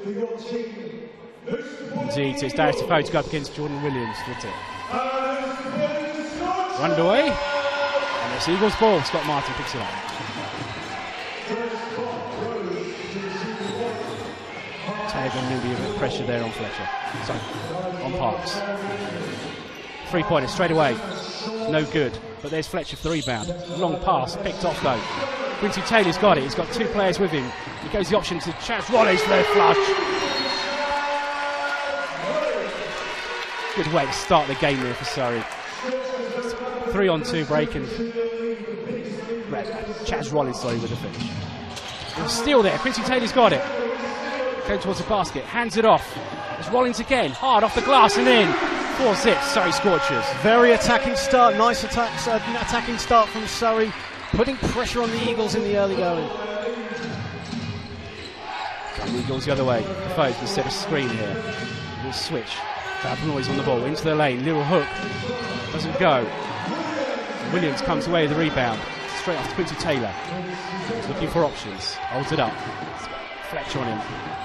Indeed, it's Darius Defoe to go up against Jordan Williams for the tip. Run away, and it's Eagles ball. Scott Martin picks it up. Tag and maybe a bit of pressure there on Fletcher. Sorry, on Parks. Three-pointer straight away. No good, but there's Fletcher for the rebound. Long pass, picked off though. Quincy Taylor's got it. He's got two players with him. He goes the option to Chaz Rollins for their flush. Good way to start the game there for Surrey. 3-on-2 break and Chaz Rollins, with the finish. There's steal there. Quincy Taylor's got it. Going towards the basket, hands it off. It's Rollins again, hard off the glass and in. 4-6, Surrey Scorchers. Very attacking start, nice attacking start from Surrey, putting pressure on the Eagles in the early going. The Eagles the other way. The foes can set a screen here. Little switch. Bad noise on the ball, into the lane, little hook. Doesn't go. Williams comes away with the rebound. Straight off to Quincy Taylor. He's looking for options. Holds it up. Fletcher on him.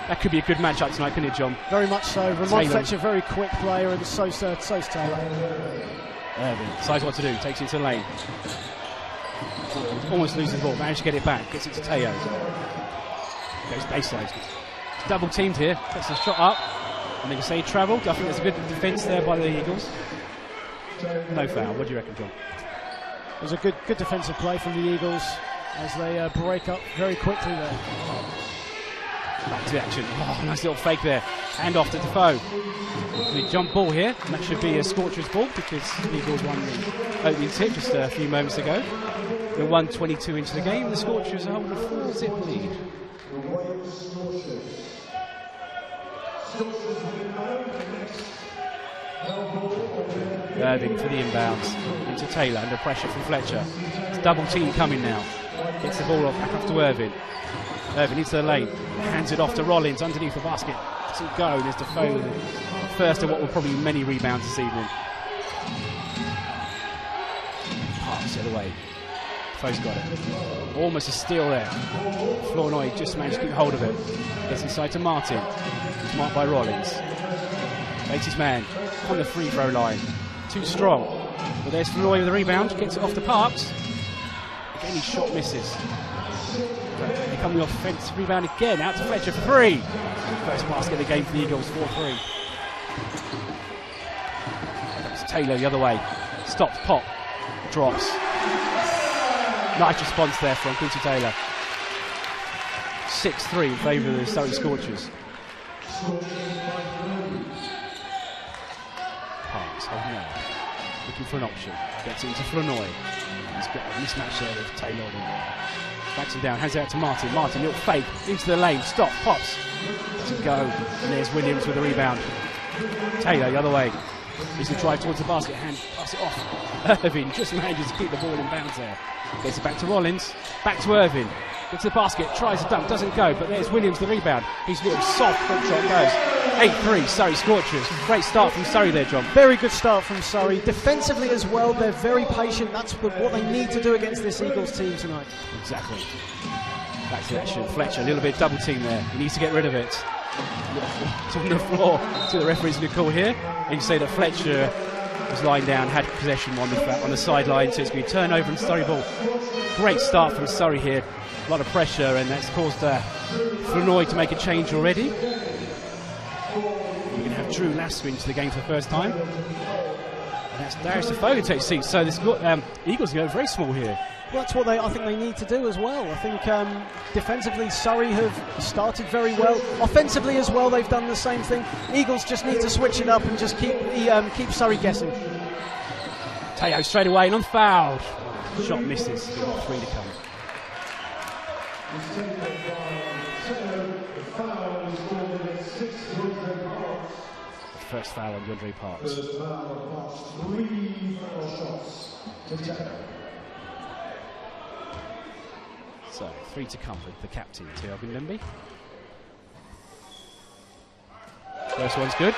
That could be a good matchup tonight, couldn't it, John? Very much so. Ramon Fletcher, very quick player, and so's Taylor. Irving decides what to do. Takes it into the lane. Almost loses the ball. Managed to get it back. Gets it to Teo. Goes baseline. Double teamed here. Gets the shot up. And they can say he travelled. I think there's a good defence there by the Eagles. No foul. What do you reckon, John? It was a good defensive play from the Eagles as they break up very quickly there. Back to the action. Oh, nice little fake there. Hand off to Defoe. The jump ball here. And that should be a Scorcher's ball because the Eagles won the opening tip just a few moments ago. They're 1:22 into the game. The Scorchers are holding a 4-zip lead. Irving for the inbounds. Into Taylor under pressure from Fletcher. It's double team coming now. Gets the ball off back off to Irving. Irving into the lane. Hands it off to Rollins underneath the basket. Doesn't go. There's Defoe. First of what will probably be many rebounds this evening. Parks the other way. Defoe's got it. Almost a steal there. Flournoy just managed to keep hold of it. Gets inside to Martin. He's marked by Rollins. Makes his man on the free throw line. Too strong. But there's Flournoy with the rebound. Gets it off to Parks. Again, his shot misses. They come the offensive rebound again. Out to Fletcher for three. First basket of the game for the Eagles. 4-3. That's Taylor the other way. Stops, pop. Drops. Nice response there from Quincy Taylor. 6-3 in favour of the Surrey Scorchers. Parks holding out. Looking for an option. Gets it into Flournoy. He's got a mismatch there with Taylor on him. Backs him down, hands it out to Martin. Martin, little fake, into the lane, stop, pops. Doesn't go. And there's Williams with the rebound. Taylor the other way. He's to drive towards the basket, hand, pass it off. Irving just manages to keep the ball in bounds there. Gets it back to Rollins, back to Irving. Gets to the basket, tries a dunk, doesn't go, but there's Williams the rebound. He's a little soft, front shot goes. 8-3, Surrey Scorchers. Great start from Surrey there, John. Very good start from Surrey. Defensively as well, they're very patient. That's what they need to do against this Eagles team tonight. Exactly. Back to action. Fletcher, a little bit double team there. He needs to get rid of it. It's on the floor. So the referee's going to call here. You can say that Fletcher was lying down, had possession on the sideline, so it's going to be turnover and Surrey ball. Great start from Surrey here. A lot of pressure, and that's caused Flournoy to make a change already. You're going to have Drew Lasker into the game for the first time. And that's Darius Defoe who takes seats. So this Eagles go very small here. Well, that's what I think they need to do as well. I think defensively Surrey have started very well. Offensively as well, they've done the same thing. Eagles just need to switch it up and just keep Surrey guessing. Teo straight away and unfouled. Shot misses. We've got 3 to come. First foul on DeAndre Parks. So 3 to come with the captain, Teo Limby. First one's good.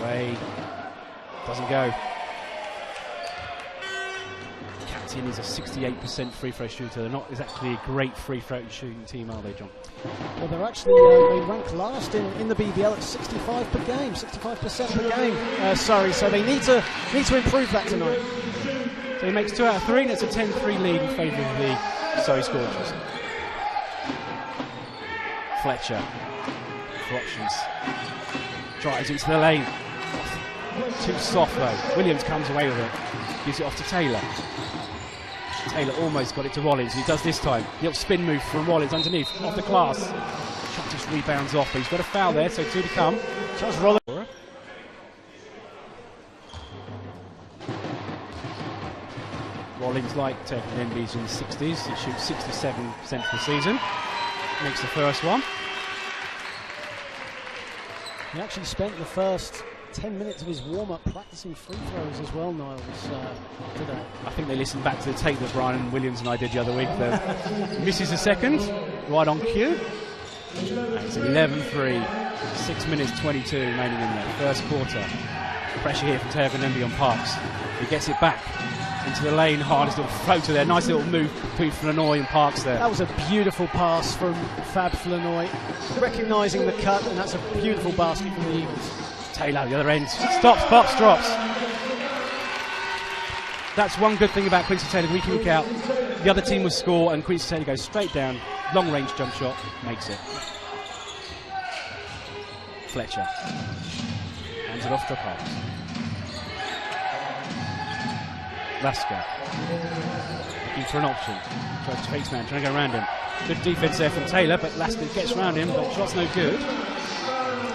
Away. Doesn't go. Captain is a 68% free throw shooter. They're not exactly a great free throw shooting team, are they, John? Well, they're actually they rank last in the BBL at 65 per game, 65% per game. So they need to improve that tonight. So he makes 2 out of 3, and it's a 10-3 lead in favour of the Surrey Scorchers. Fletcher for options. Drives into the lane. Too soft though. Williams comes away with it. Gives it off to Taylor. Taylor almost got it to Rollins. He does this time. The little spin move from Rollins underneath. Off the glass. Shot just rebounds off. But he's got a foul there, so 2 to come. Charles Rollins. Rollins, like Ted Nemby's in the 60s. He shoots 67% for the season. Makes the first one. He actually spent the first 10 minutes of his warm-up practicing free throws as well, Niles, today. I think they listened back to the tape that Brian Williams and I did the other week. Misses a second, right on cue. And it's 11-3, 6 minutes 22 remaining in there. First quarter. Pressure here from Teo Nemby on Parks. He gets it back into the lane. Hardest little floater there. Nice little move between Flanoy and Parks there. That was a beautiful pass from Fab Flanoy, recognising the cut, and that's a beautiful basket from the Eagles. Taylor at the other end. Stops, pops, drops. That's one good thing about Quincy Taylor week in, week out. The other team will score, and Quincy Taylor goes straight down. Long range jump shot. Makes it. Fletcher. Hands it off to Parks. Lasker. Looking for an option. Tries to face man, trying to go around him. Good defense there from Taylor, but Lasker gets around him, but shot's no good.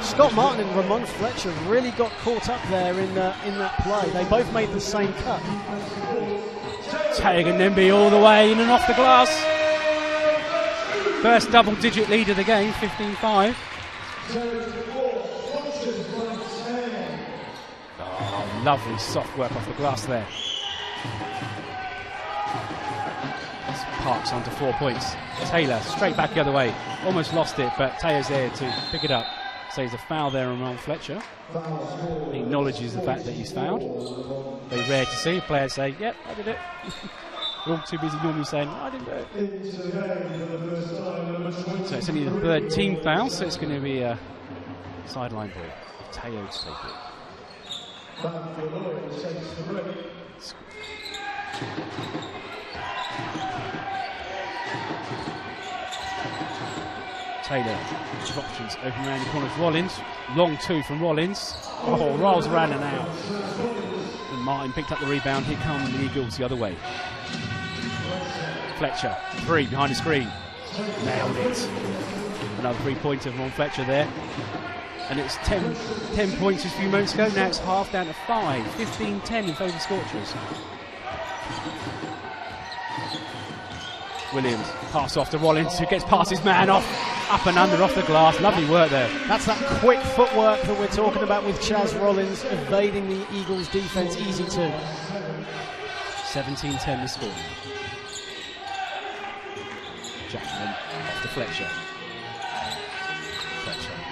Scott Martin and Ramon Fletcher really got caught up there in that play. They both made the same cut. Teo Nemby all the way in and off the glass. First double-digit lead of the game, 15-5. Oh, lovely soft work off the glass there. Parks onto 4 points. Taylor straight back the other way. Almost lost it, but Teo's there to pick it up. Saves a foul there on Ron Fletcher. He acknowledges the fact that he's fouled. Very rare to see players say, yep, I did it. We're all too busy normally saying, I didn't do it. So it's only the third team foul, so it's going to be a sideline ball. Teo to take it. Taylor, options, open around the corner of Rollins. Long 2 from Rollins. Oh, rolls around and out. And Martin picked up the rebound. Here come the Eagles the other way. Fletcher, 3 behind the screen. Nailed it. Another 3-pointer from Fletcher there. And it's 10 points just a few moments ago. Now it's half down to 5. 15-10 in favour of Scorchers. Williams, pass off to Rollins, who gets past his man off, up and under off the glass. Lovely work there. That's that quick footwork that we're talking about with Chaz Rollins, evading the Eagles' defence easy too. 17-10 the score. Jackman off to Fletcher.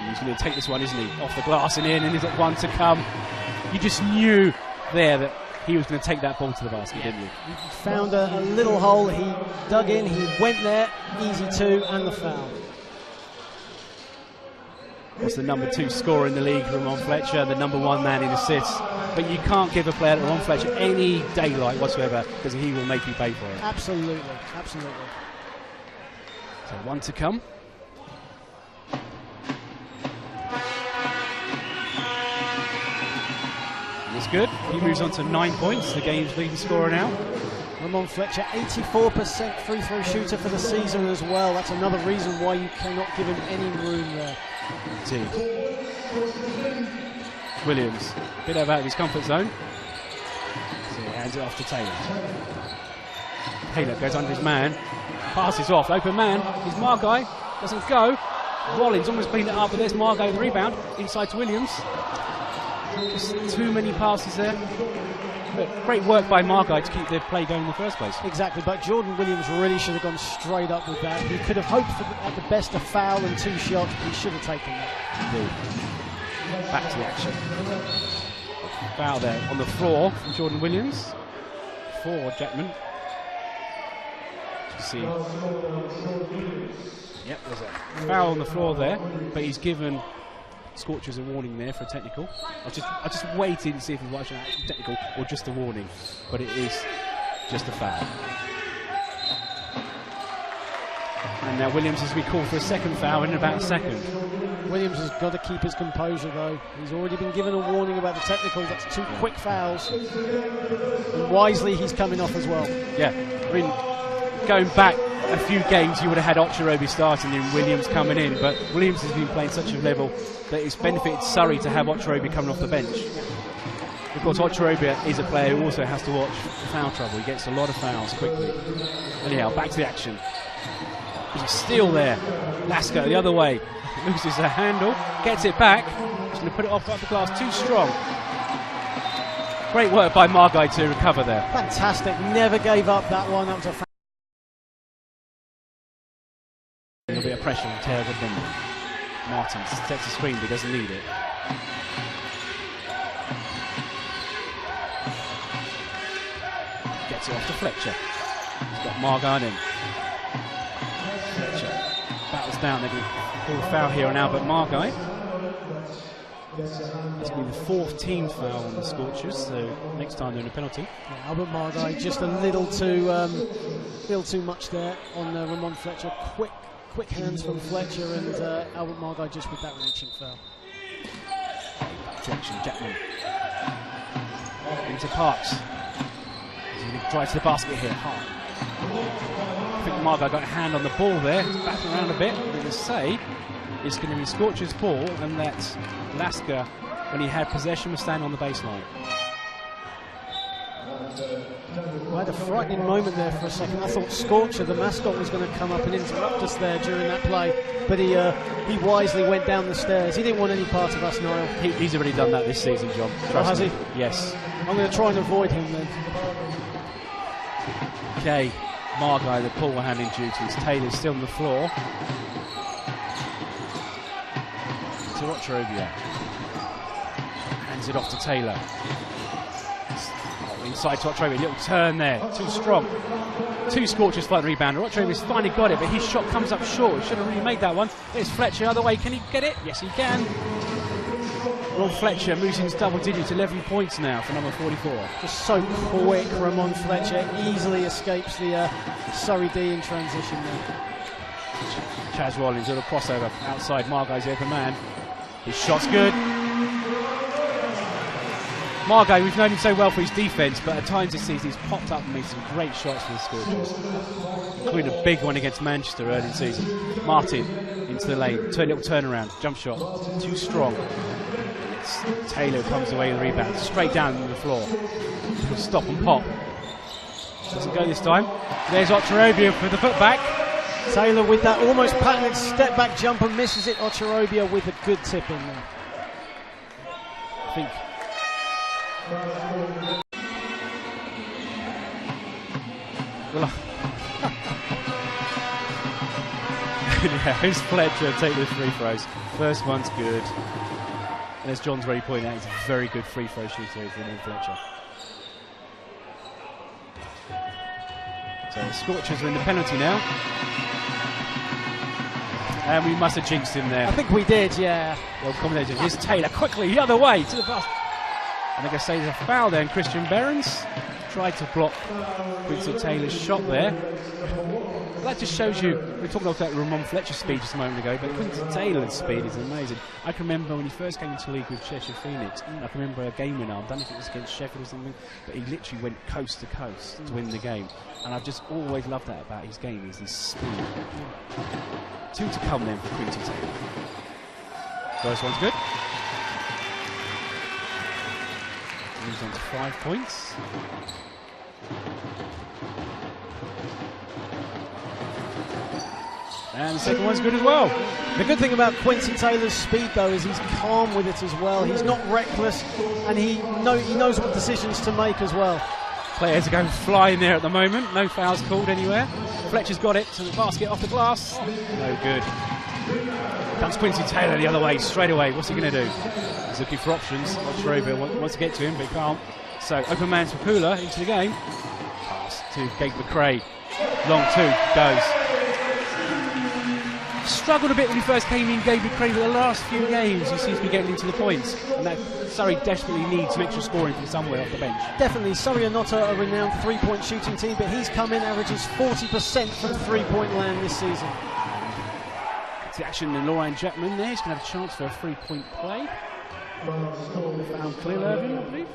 He's going to take this one, isn't he? Off the glass and in, and he's got one to come. You just knew there that he was going to take that ball to the basket, didn't you? He found a little hole, he dug in, he went there, easy 2, and the foul. That's the number 2 scorer in the league, Ramon Fletcher, the number 1 man in assists. But you can't give a player like Ramon Fletcher any daylight whatsoever, because he will make you pay for it. Absolutely, absolutely. So 1 to come. It's good. He moves on to 9 points, the game's leading scorer now. Ramon Fletcher, 84% free throw shooter for the season as well. That's another reason why you cannot give him any room there. Indeed. Williams, a bit out of his comfort zone. So he hands it off to Taylor. Taylor goes under his man, passes off, open man. His Margai doesn't go. Rollins almost cleaned it up, but there's Margai with the rebound. Inside to Williams. Just too many passes there. But great work by Margai to keep the play going in the first place. Exactly, but Jordan Williams really should have gone straight up with that. He could have hoped for at the best a foul and 2 shots, but he should have taken that. Indeed. Back to the action. Foul there on the floor from Jordan Williams for Jackman. You see, yep, there's a foul on the floor there, but he's given Scorchers a warning there for a technical. I just waited to see if he was watching an actual technical or just a warning, but it is just a foul. And now Williams has to be called for a second foul in about a second. Williams has got to keep his composure though. He's already been given a warning about the technical. That's 2 quick fouls. And wisely he's coming off as well. Yeah, I mean, going back a few games you would have had Ocherobi starting and Williams coming in, but Williams has been playing such a level that it's benefited Surrey to have Ocherobi coming off the bench. Of course, Ocherobi is a player who also has to watch foul trouble. He gets a lot of fouls quickly. Anyhow, back to the action. There's a steal there. Lasker the other way. Loses a handle. Gets it back. He's going to put it off the glass. Too strong. Great work by Margai to recover there. Fantastic. Never gave up that one. That was a There'll be a pressure on Taylor Goodman. Martin sets the screen, but he doesn't need it. Gets it off to Fletcher. He's got Margai in. Fletcher battles down. They're going to call a foul here on Albert Margai. It's going to be the 4th team foul on the Scorchers, so next time they're in a penalty. Yeah, Albert Margai just a little too much there on Ramon Fletcher. Quick hands from Fletcher, and Albert Margai just with that reaching foul. Deflection, Jackman. Into Parks. He's going to drive to the basket here, hard. I think Margai got a hand on the ball there. He's backing around a bit. I'm going to say it's going to be Scorcher's ball, and that Lasker, when he had possession, was standing on the baseline. I had a frightening moment there for a second. I thought Scorcher, the mascot, was going to come up and interrupt us there during that play, but he wisely went down the stairs. He didn't want any part of us, Niall. He's already done that this season, John. Oh, has he? Yes. I'm going to try and avoid him then. Okay, Margai, the ball handling duties. Taylor's still on the floor. To Ocherobi. Hands it off to Taylor. Inside to Ocherobi, little turn there, too strong. 2 Scorchers fight the rebounder. Ocherobi's finally got it, but his shot comes up short. He should have really made that one. There's Fletcher, other way. Can he get it? Yes, he can. Ron Fletcher moves into double digits, 11 points now for number 44. Just so quick, Ramon Fletcher easily escapes the Surrey D in transition there. Chaz Rollins, little crossover outside Margai's open man. His shot's good. Margai, we've known him so well for his defence, but at times this season he's popped up and made some great shots for the Scorchers, including a big one against Manchester early in the season. Martin into the lane, little turnaround, jump shot, too strong. It's Taylor comes away with the rebound, straight down to the floor. Stop and pop. Doesn't go this time. There's Ocherobi for the putback. Taylor with that almost patented step back jumper misses it. Ocherobi with a good tip in there. I think. Yeah, who's Fletcher take the free throws? First one's good. And as John's already pointed out, he's a very good free throw shooter for Fletcher. So the Scorchers are in the penalty now. And we must have jinxed him there. I think we did, yeah. Well, combination. Here's Taylor quickly the other way to the basket. And they're going to say there's a foul there, and Christian Behrens tried to block Quincy Taylor's shot there. That just shows you, we were talking about that Ramon Fletcher speed just a moment ago, but Quincy Taylor's speed is amazing. I can remember when he first came into the league with Cheshire Phoenix, I can remember a game winner, I don't know if it was against Sheffield or something, but he literally went coast to coast to win the game. And I've just always loved that about his game, is his speed. 2 to come then for Quincy Taylor. First one's good. Moves on to 5 points. And the second one's good as well. The good thing about Quincy Taylor's speed, though, is he's calm with it as well. He's not reckless, and he knows what decisions to make as well. Players are going flying there at the moment. No fouls called anywhere. Fletcher's got it to the basket off the glass. No good. Comes Quincy Taylor the other way, straight away. What's he going to do? He's looking for options. Schroeder wants to get to him, but he can't. So open man to Pula into the game. Pass to Gabe McRae. Long two goes. Struggled a bit when he first came in, Gabe McRae, but the last few games he seems to be getting into the points. And that Surrey desperately needs some extra scoring from somewhere off the bench. Definitely, Surrey are not a renowned three-point shooting team, but he's come in, averages 40% from three-point land this season. It's the action in Laurent Jackman there. He's going to have a chance for a three-point play. Foul clear, Irving, I believe.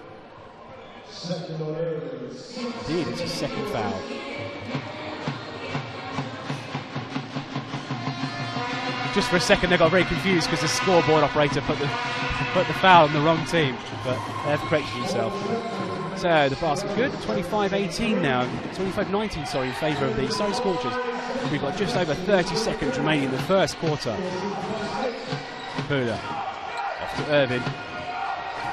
Indeed, it's his second foul. Just for a second they got very confused because the scoreboard operator put the foul on the wrong team, but they've corrected themselves. So the basket's good. 25-18 now, 25-19, sorry, in favour of the Surrey Scorchers. We've got just over 30 seconds remaining in the first quarter. Pula off to Irvin.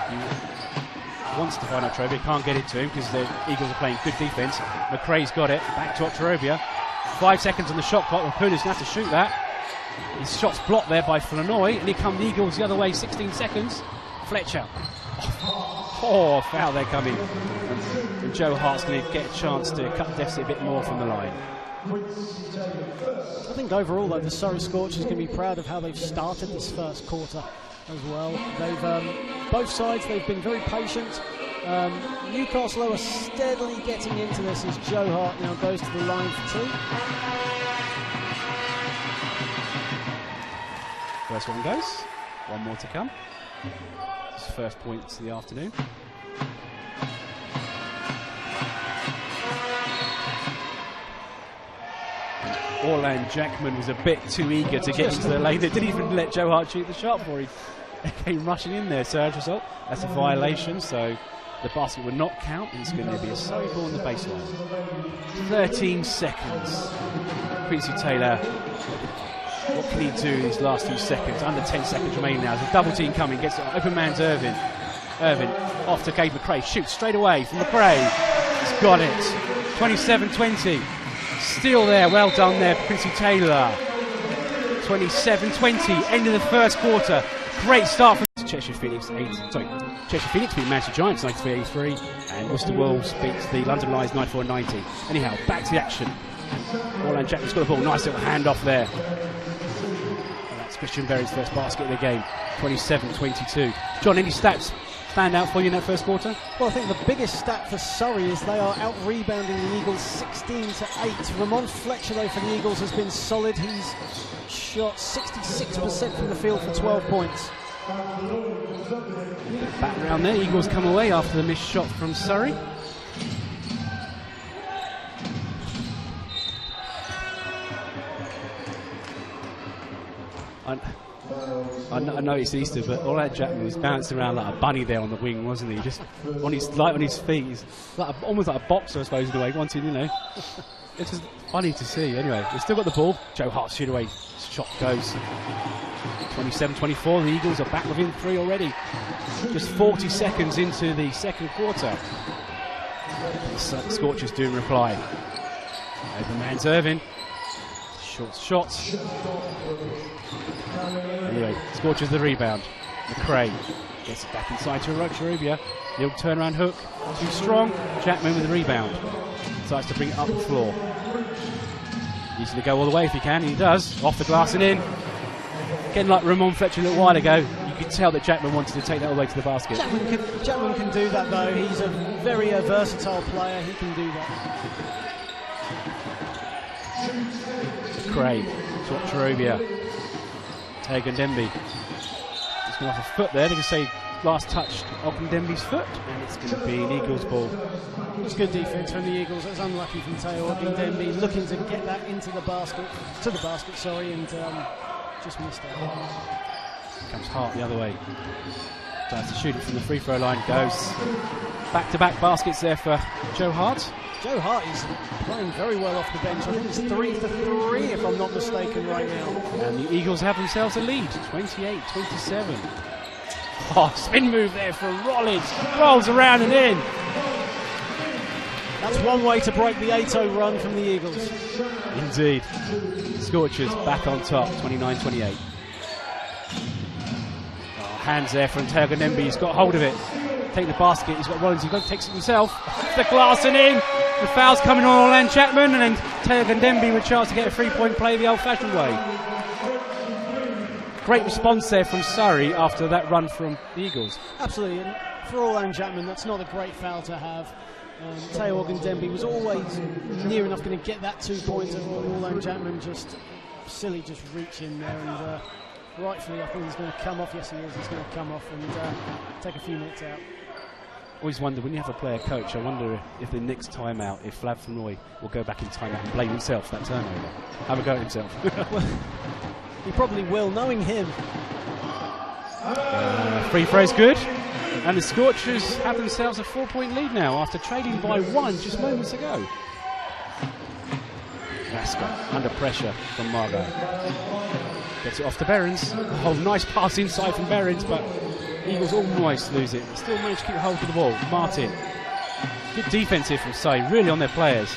He wants to find Octorobia, can't get it to him because the Eagles are playing good defence. McRae's got it, back to Octorobia. 5 seconds on the shot clock, Pula's going to have to shoot that. His shot's blocked there by Flanoy, and here come the Eagles the other way, 16 seconds. Fletcher. Oh, foul there coming. And Joe Hart's going to get a chance to cut the deficit a bit more from the line. I think overall, though, the Surrey Scorchers can be proud of how they've started this first quarter as well. They've both sides, they've been very patient. Newcastle are steadily getting into this as Joe Hart now goes to the line for two. First one goes. One more to come. His first points of the afternoon. Orland Jackman was a bit too eager to get into the lane. They didn't even let Joe Hart shoot the shot for him. He came rushing in there. So as a result, that's a violation. So the basket would not count. And it's going to be a Surrey ball on the baseline. 13 seconds. Quincy Taylor. What can he do in these last few seconds? Under 10 seconds remaining now. There's a double team coming. Gets it. Open man to Irvin. Irvin off to Gabe McRae. Shoots straight away from McRae. He's got it. 27-20. Still there. Well done there for Quincy Taylor. 27-20. End of the first quarter. Great start for Cheshire Phoenix. Cheshire Phoenix beat Manchester Giants 93-83. And Worcester Wolves beats the London Lions 94-90. Anyhow, back to the action. Orland Jackman's got the ball. Nice little handoff there. Christian Berry's first basket of the game, 27-22. John, any stats stand out for you in that first quarter? Well, I think the biggest stat for Surrey is they are out-rebounding the Eagles 16-8. Ramon Fletcher, though, for the Eagles has been solid. He's shot 66% from the field for 12 points. Back round there, Eagles come away after the missed shot from Surrey. I noticed Easter, but Orland Jackman was bouncing around like a bunny there on the wing, wasn't he? Just on his feet. He's like almost like a boxer, I suppose, in a way. Wanting, it's just funny to see. Anyway, we've still got the ball. Joe Hart shoot away. Shot goes. 27-24. The Eagles are back within 3 already. Just 40 seconds into the second quarter. The Scorchers do reply. Open man to Irvin. Short shots. Anyway, Scorchers the rebound. McRae gets it back inside to Octorobia. The old turnaround hook. Too strong. Jackman with the rebound. Decides to bring it up the floor. Needs to go all the way if he can. He does. Off the glass and in. Again, like Ramon Fletcher a little while ago, you could tell that Jackman wanted to take that all the way to the basket. Jackman can do that, though. He's a very versatile player. He can do that. McRae to Octorobia. Ogundembe. He's going off a foot there. They can say last touched Ogundembe's foot, and it's going to be an Eagles ball. It's good defence from the Eagles. It was unlucky from Teo Ogundembe, looking to get that into the basket, and just missed it. Comes Hart the other way. Tries to shoot it from the free throw line. Goes back-to-back baskets there for Joe Hart. Joe Hart is playing very well off the bench. I think it's 3 for 3, if I'm not mistaken, right now. And the Eagles have themselves a lead, 28-27. Oh, spin move there for Rollins. Rolls around and in. That's one way to break the 8-0 run from the Eagles. Indeed. Scorchers back on top, 29-28. Hands there from Teo Gandembe. He's got hold of it. Take the basket. He's got Rollins. He takes it himself. The glass and in. The foul's coming on Orlan Chapman, and then Teo Gandembe with a chance to get a 3-point play the old-fashioned way. Great response there from Surrey after that run from the Eagles. Absolutely. And for Orlan Chapman, that's not a great foul to have. Teo Gandembe was always near enough going to get that 2 points, and Orlan Chapman just reach in there, and rightfully I think he's going to come off. Yes, he is. He's going to come off and take a few minutes out. Always wonder when you have a player coach, I wonder if the next timeout, if Flav Flanoy will go back in timeout and blame himself for that turnover. Have a go at himself. Well, he probably will, knowing him. Free throw's good. And the Scorchers have themselves a 4-point lead now after trailing by 1 just moments ago. Lasker under pressure from Margot. Gets it off to Behrens. Oh, nice pass inside from Behrens, but Eagles almost lose it. Still manage to keep hold of the ball. Martin. Good defense here from Say, really on their players.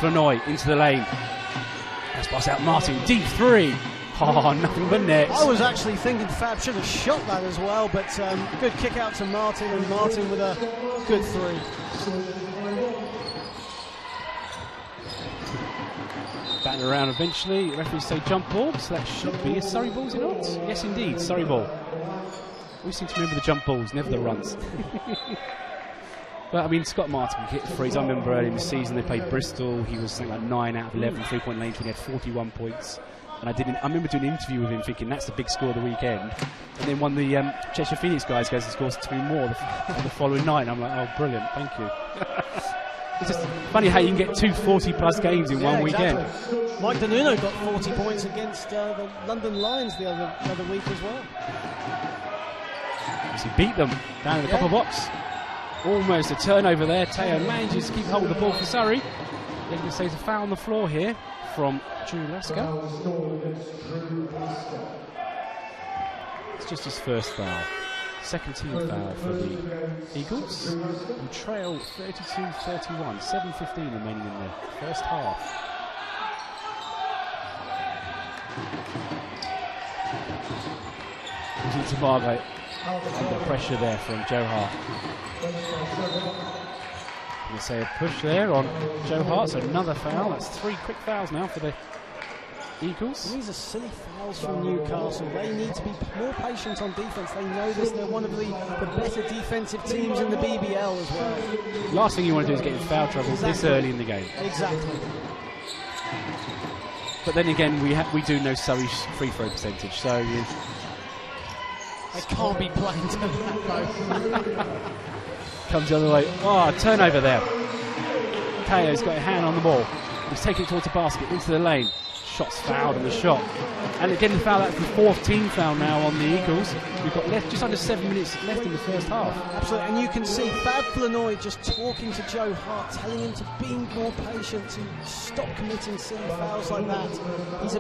Flanoy into the lane. Let's pass out Martin. Deep three. Oh, nothing but net. I was actually thinking Fab should have shot that as well, but good kick out to Martin, and Martin with a good three. Batting around eventually. Referees say jump ball, so that should be a Surrey ball, is it not? Yes, indeed, Surrey ball. We seem to remember the jump balls, never the runs. But I mean, Scott Martin hit threes. I remember early in the season they played Bristol. He was something like 9 out of 11 3-point range when he had 41 points. And I remember doing an interview with him thinking that's the big score of the weekend. And then one of the Cheshire Phoenix guys goes and scores 2 more the following night. And I'm like, oh, brilliant, thank you. It's just funny how you can get 2 40-plus games in one weekend. Mike Danuno got 40 points against the London Lions the other week as well. He beat them down in the copper box. Almost a turnover there. Teo manages to keep hold of the ball for Surrey. They're going to say it's a foul on the floor here from Drew Lasker. It's just his first foul. Second team foul for the Eagles, who trail 32-31, 7:15 remaining in the first half. Goes into Margot. Under pressure there from Joe Hart. We'll say a push there on Joe Hart, so another foul. That's 3 quick fouls now for the Eagles. These are silly fouls from Newcastle. They need to be more patient on defence. They know this. They're one of the better defensive teams in the BBL as well. Last thing you want to do is get in foul trouble this early in the game. Exactly. But then again, we do know Surrey's free throw percentage, so they can't be playing to that though. Comes the other way. Oh, turnover there. Teo's got a hand on the ball. He's taking it towards the basket, into the lane. Shots fouled in the shot. And again, the foul, that's the 4th team foul now on the Eagles. We've got just under 7 minutes left in the first half. Absolutely, and you can see Fab Flanoy just talking to Joe Hart, telling him to be more patient, to stop committing silly fouls like that. He's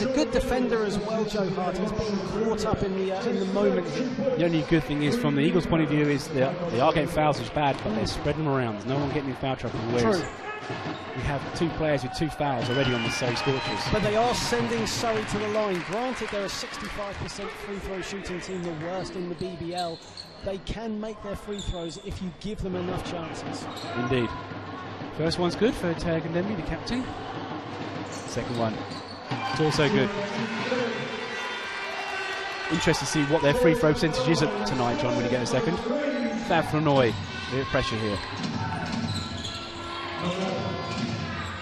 a good defender as well, Joe Hart. He's being caught up in the moment here. The only good thing is, from the Eagles' point of view, is they are getting fouls, which is bad, but they're spreading them around. There's no one getting in foul trouble. True. We have 2 players with 2 fouls already on the Surrey Scorchers. But they are sending Surrey to the line. Granted, they're a 65% free throw shooting team, the worst in the BBL. They can make their free throws if you give them enough chances. Indeed. First one's good for Teo Gandembe, the captain. Second one, it's also good. Interesting to see what their free throw percentage is tonight, John, when you get a second. Fab Flanoy, a bit of pressure here.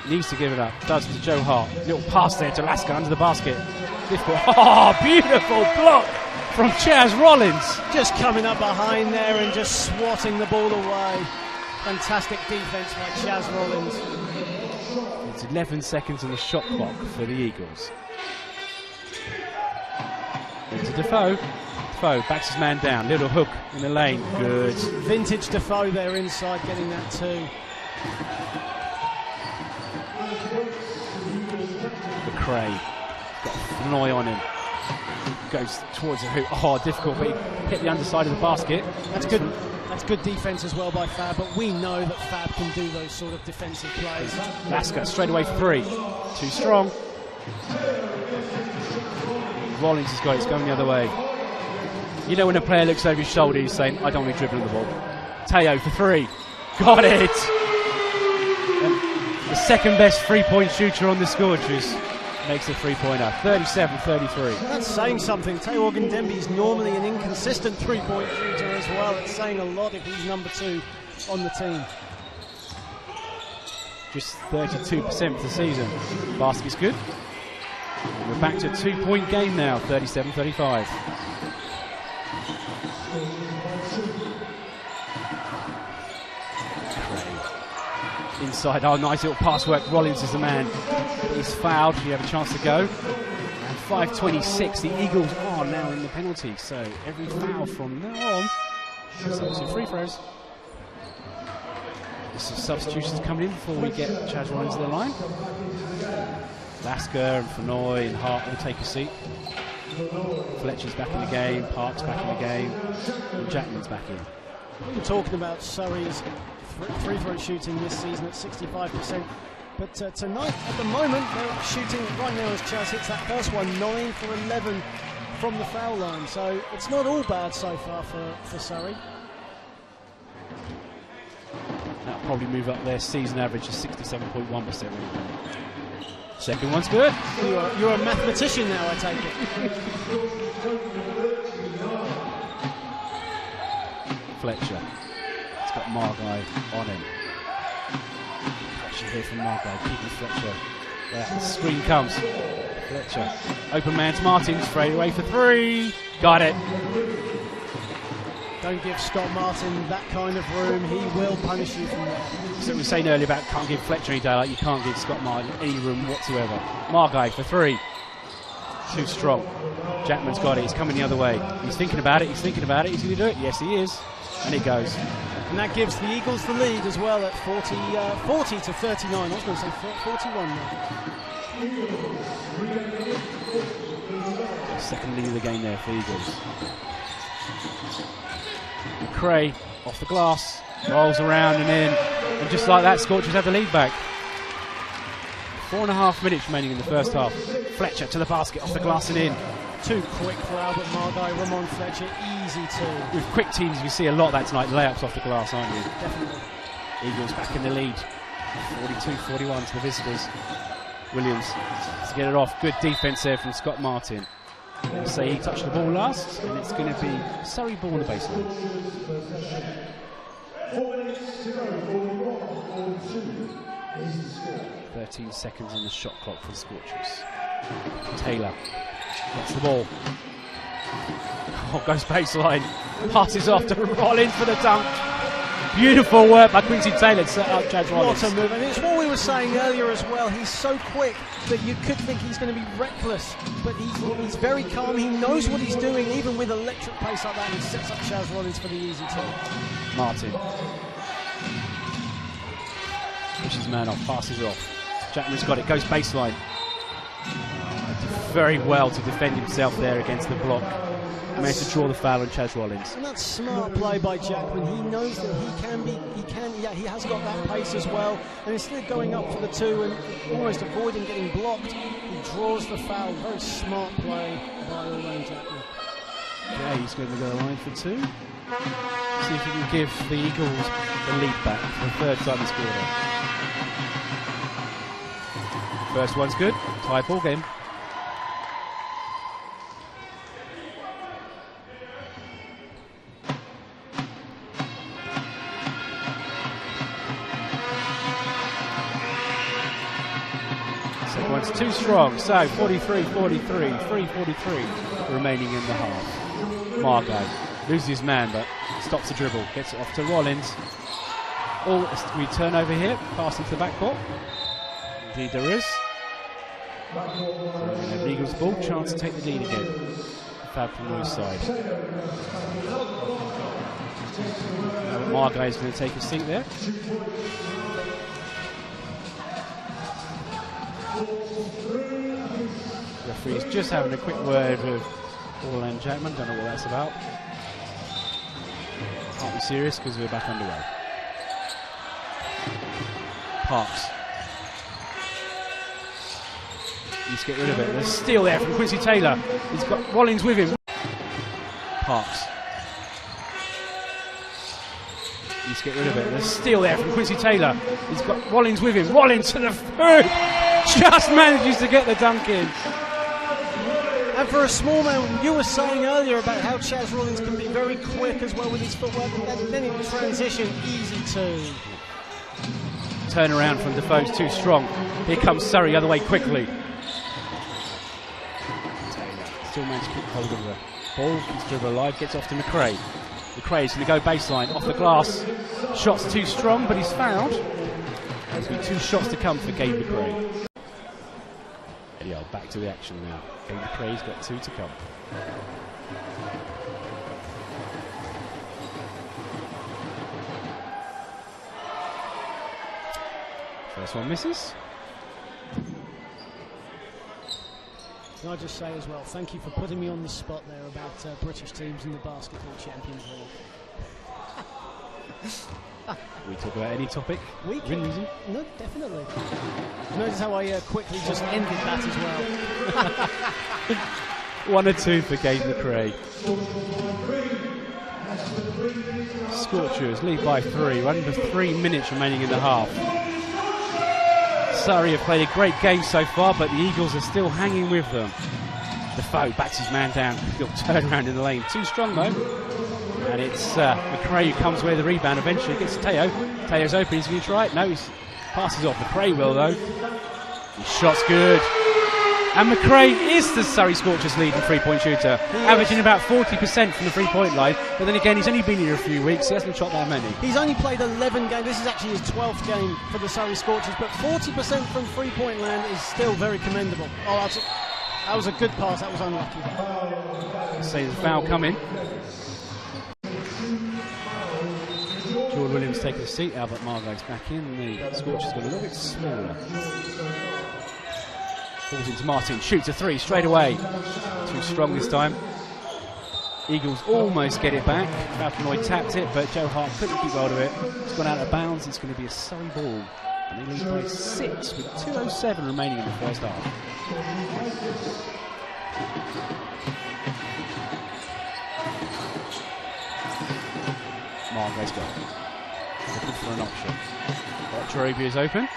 Needs to give it up. Does to Joe Hart. Little pass there to Lasker under the basket. Oh, beautiful block from Chaz Rollins. Just coming up behind there and just swatting the ball away. Fantastic defense by Chaz Rollins. It's 11 seconds on the shot clock for the Eagles. Into Defoe. Defoe backs his man down. Little hook in the lane. Good. Vintage Defoe there inside, getting that too. McRae got Flanoy on him. Goes towards the hoop. Oh, difficult, but he hit the underside of the basket. That's good. That's good defense as well by Fab, but we know that Fab can do those sort of defensive plays. Lasker straight away for 3. Too strong. Rollins has got it. It's going the other way. You know when a player looks over his shoulder, he's saying, I don't want to be dribbling the ball. Teo for 3. Got it! And the second best three-point shooter on the scorchers makes a three-pointer. 37-33. That's saying something. Teo Ogundembe is normally an inconsistent three-point shooter as well. It's saying a lot if he's number 2 on the team. Just 32% for the season. Basket's good. And we're back to a 2-point game now, 37-35. Inside, oh, nice little pass work. Rollins is the man. He's fouled. You have a chance to go. And 5:26. The Eagles are now in the penalty. So every foul from now on. Substitute free throws. Some substitutions coming in before we get Chaz Rollins to the line. Lasker and Fenoy and Hart will take a seat. Fletcher's back in the game. Park's back in the game. And Jackman's back in. We're talking about Surrey's free throw shooting this season at 65%. But tonight, at the moment, they're shooting right now as Chaz hits that first one, 9 for 11 from the foul line. So it's not all bad so far for Surrey. That'll probably move up their season average to 67.1%. Second one's good. You're a mathematician now, I take it. Fletcher. It's got Margai on him. Fletcher here from Margai, keeping Fletcher. The screen comes. Fletcher. Open man to Martin, straight away for 3. Got it. Don't give Scott Martin that kind of room. He will punish you from there. So we were saying earlier about can't give Fletcher any daylight. You can't give Scott Martin any room whatsoever. Margai for 3. Too strong. Jackman's got it. He's coming the other way. He's thinking about it. He's thinking about it. He's going to do it. Yes, he is. And it goes. And that gives the Eagles the lead as well at 40 to 39. I was going to say 41 now. Second lead of the game there for Eagles. McRae off the glass, rolls around and in, and just like that, Scorchers have the lead back. 4.5 minutes remaining in the first half. Fletcher to the basket, off the glass and in. Too quick for Albert Margai, Ramon Fletcher, easy to. With quick teams, you see a lot of that tonight, layups off the glass, aren't you? Definitely. Eagles back in the lead, 42-41 to the visitors. Williams to get it off, good defence there from Scott Martin. Say he touched the ball last, and it's going to be Surrey ball on the baseline. 13 seconds on the shot clock for the Scorchers. Taylor gets the ball. Oh, goes baseline. Passes off to Rollins for the dunk. Beautiful work by Quincy Taylor to set up Chaz Rollins. What a move. And it's what we were saying earlier as well. He's so quick that you could think he's going to be reckless. But he's very calm. He knows what he's doing, even with electric pace like that. He sets up Chaz Rollins for the easy two. Martin. Pushes man off, passes off. Jackman's got it, goes baseline. Did very well to defend himself there against the block. Managed to draw the foul on Chaz Rollins. And that's smart play by Jackman. He knows that he has got that pace as well. And instead of going up for the 2 and almost avoiding getting blocked, he draws the foul. Very smart play by all-round Jackman. Yeah, he's going to go line for 2. See if he can give the Eagles the lead back for the third time this quarter. First one's good. Tie ball game. Second one's too strong. So 43-43, 3:43 remaining in the half. Margot loses his man, but stops the dribble. Gets it off to Rollins. Oh, we turn over here. Pass into the backcourt. Indeed there is. And Eagles ball, chance to take the lead again. Foul from Roy's side. Margot is going to take a seat there. The referee is just having a quick word with Orland Jackman. Don't know what that's about. Can't be serious because we're back underway. Parks. Let's get rid of it. There's a steal there from Quincy Taylor. He's got Rollins with him. Parks. Needs to get rid of it. There's a steal there from Quincy Taylor. He's got Rollins with him. Rollins to the foot. Just manages to get the dunk in. And for a small man, you were saying earlier about how Chaz Rollins can be very quick as well with his footwork, and then in transition, easy too. Turn around from Defoe's too strong. Here comes Surrey the other way quickly. Taylor still managed to keep hold of the ball. Keeps dribble alive. Gets off to McRae. McRae's going to go baseline off the glass. Shot's too strong, but he's fouled. There's been 2 shots to come for Gabe McRae. Yeah, back to the action now. Gabe McRae's got 2 to come. First one misses. Can I just say as well, thank you for putting me on the spot there about British teams in the Basketball Champions League. We talk about any topic? We can. No, definitely. Notice how I quickly just ended that as well. 1 or 2 for Gabe McRae. Scorchers lead by 3. Under 3 minutes remaining in the half. Surrey have played a great game so far, but the Eagles are still hanging with them. Defoe backs his man down. He'll turn around in the lane. Too strong though. And it's McRae who comes with the rebound eventually. Gets to Teo. Teo's open. He's going to try it. No, he passes off. McRae will though. His shot's good. And McRae is the Surrey Scorchers leading 3-point shooter, averaging about 40% from the 3-point line. But then again, he's only been here a few weeks. He hasn't shot that many. He's only played 11 games. This is actually his 12th game for the Surrey Scorchers. But 40% from 3-point land is still very commendable. Oh, that was a good pass. That was unlucky. Say there's a foul coming. Jordan Williams taking a seat. Albert Margot's back in. The Scorchers got a little bit smaller. Falls into Martin, shoots a 3 straight away. Too strong this time. Eagles almost get it back. Falconoy tapped it, but Joe Hart couldn't keep hold of it. It's gone out of bounds. It's going to be a Surrey ball. And they lead by 6 with 2:07 remaining in the first half. Margot's got it. Looking for an option. Watrobi is open.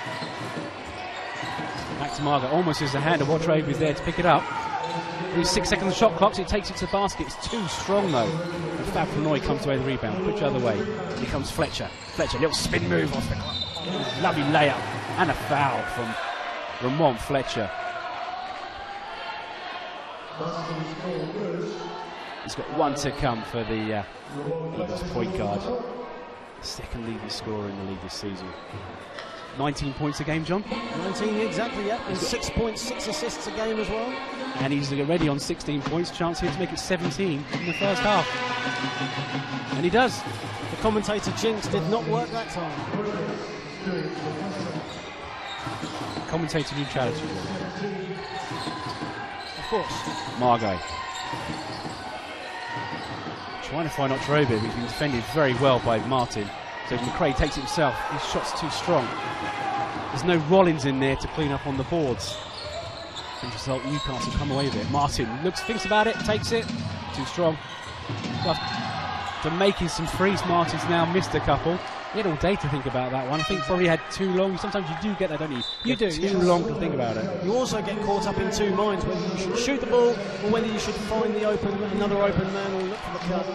Back to Margot, almost as the hand of Watrobi is there to pick it up. Only 6 seconds on the shot clock, so it takes it to the basket. It's too strong though. And Falconoy comes away the rebound. Put the other way. Here comes Fletcher. Fletcher, little spin move off the clock. Lovely layup. And a foul from Ramon Fletcher. He's got 1 to come for the Eagles point guard. Second leading scorer in the league this season. 19 points a game, John? 19, exactly, yeah. And 6 points, 6 assists a game as well. And he's already on 16 points. Chance here to make it 17 in the first half. And he does. The commentator jinx did not work that time. Commentator neutrality. Of course. Margot. Trying to find Otrobi, but he's been defended very well by Martin. So McRae takes it himself. His shot's too strong. There's no Rollins in there to clean up on the boards. As a result, Newcastle come away with it. Martin thinks about it, takes it. Too strong. After making some threes, Martin's now missed a couple. He had all day to think about that one. I think probably had too long. Sometimes you do get that, don't you? You do. Too long to think about it. You also get caught up in 2 minds, whether you should shoot the ball or whether you should find another open man or look for the cut.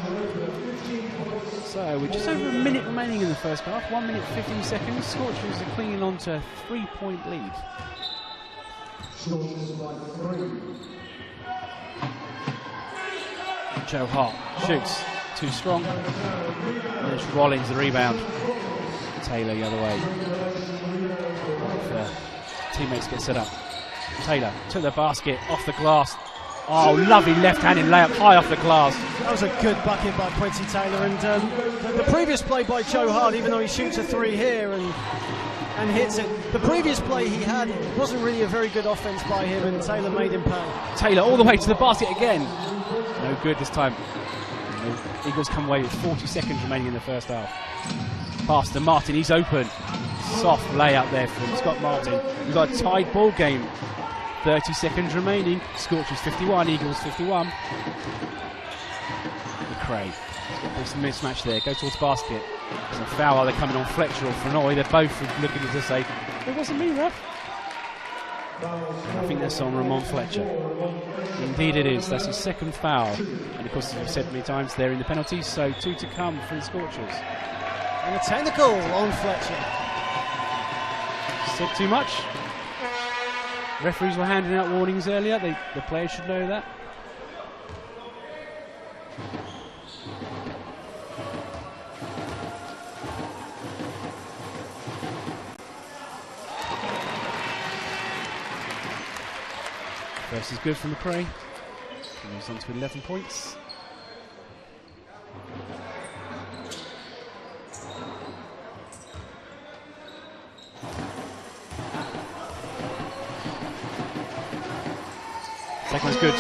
So we're just over a minute remaining in the first half. 1 minute 15 seconds. Scorchers are clinging on to a 3-point lead. Joe Hart shoots. Too strong. And there's Rollins, the rebound. Taylor the other way. Teammates get set up. Taylor to the basket, off the glass. Oh, lovely left-handed layup high off the glass. That was a good bucket by Quincy Taylor. And the previous play by Joe Hart, even though he shoots a 3 here and hits it, the previous play he had wasn't really a very good offense by him, and Taylor made him pay. Taylor all the way to the basket again. No good this time. The Eagles come away with 40 seconds remaining in the first half. Pass to Martin, he's open. Soft layup there from Scott Martin. We've got a tied ball game. 30 seconds remaining. Scorchers 51, Eagles 51. Cray. He's got this mismatch there. Goes towards basket. There's a foul either coming on Fletcher or Frenoy. They're both looking to say, it wasn't me, ref. I think that's on Ramon Fletcher. Indeed it is. That's his second foul. And of course, as we've said many times, they're in the penalties, so 2 to come for the Scorchers. And a technical on Fletcher. Said too much. Referees were handing out warnings earlier. The players should know that. First is good from McRae. He moves on to 11 points. Second one's good.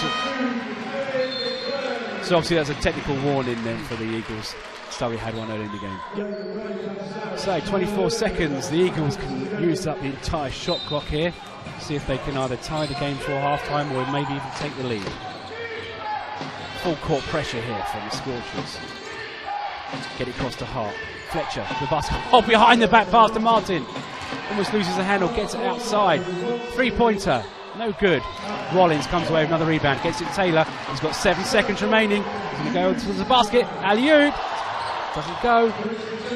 So obviously that's a technical warning then for the Eagles. Surrey had one early in the game. So 24 seconds. The Eagles can use up the entire shot clock here. See if they can either tie the game before half-time or maybe even take the lead. Full court pressure here from the Scorchers. Get it across to Hart. Fletcher, the basket. Oh, behind the back pass to Martin. Almost loses the handle, gets it outside. Three-pointer, no good. Rollins comes away with another rebound, gets it Taylor. He's got 7 seconds remaining. He's going to go towards the basket. Alley-oop. Doesn't go.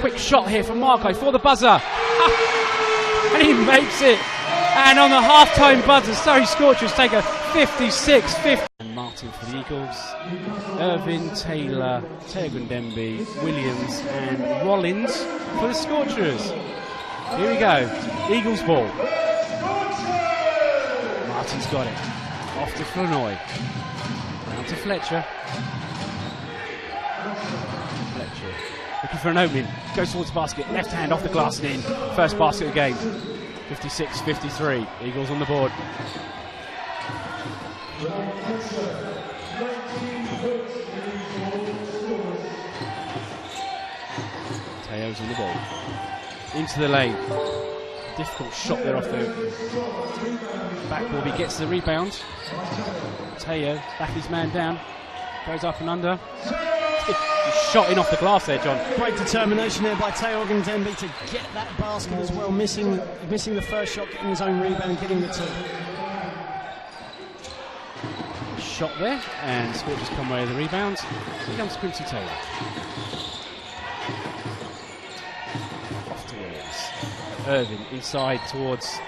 Quick shot here from Marco for the buzzer. And he makes it. And on the half-time buzzer, Surrey Scorchers take a 56-50. And Martin for the Eagles. Irvin, Taylor, Tegundembe, Williams and Rollins for the Scorchers. Here we go. Eagles ball. Martin's got it. Off to Flournoy. Down to Fletcher. Fletcher looking for an opening. Goes towards the basket. Left hand off the glass and in. First basket of the game. 56-53. Eagles on the board. Teo's on the ball. Into the lane. Difficult shot there off the backboard. He gets the rebound. Teo back his man down. Goes up and under. He's shot in off the glass there, John. Great determination there by Teo Ogundembe to get that basket as well. Missing the first shot, getting his own rebound, getting the two. Shot there, and Scorchers come away with the rebound. Here comes Quincy Taylor. Off to Williams. Irvin inside towards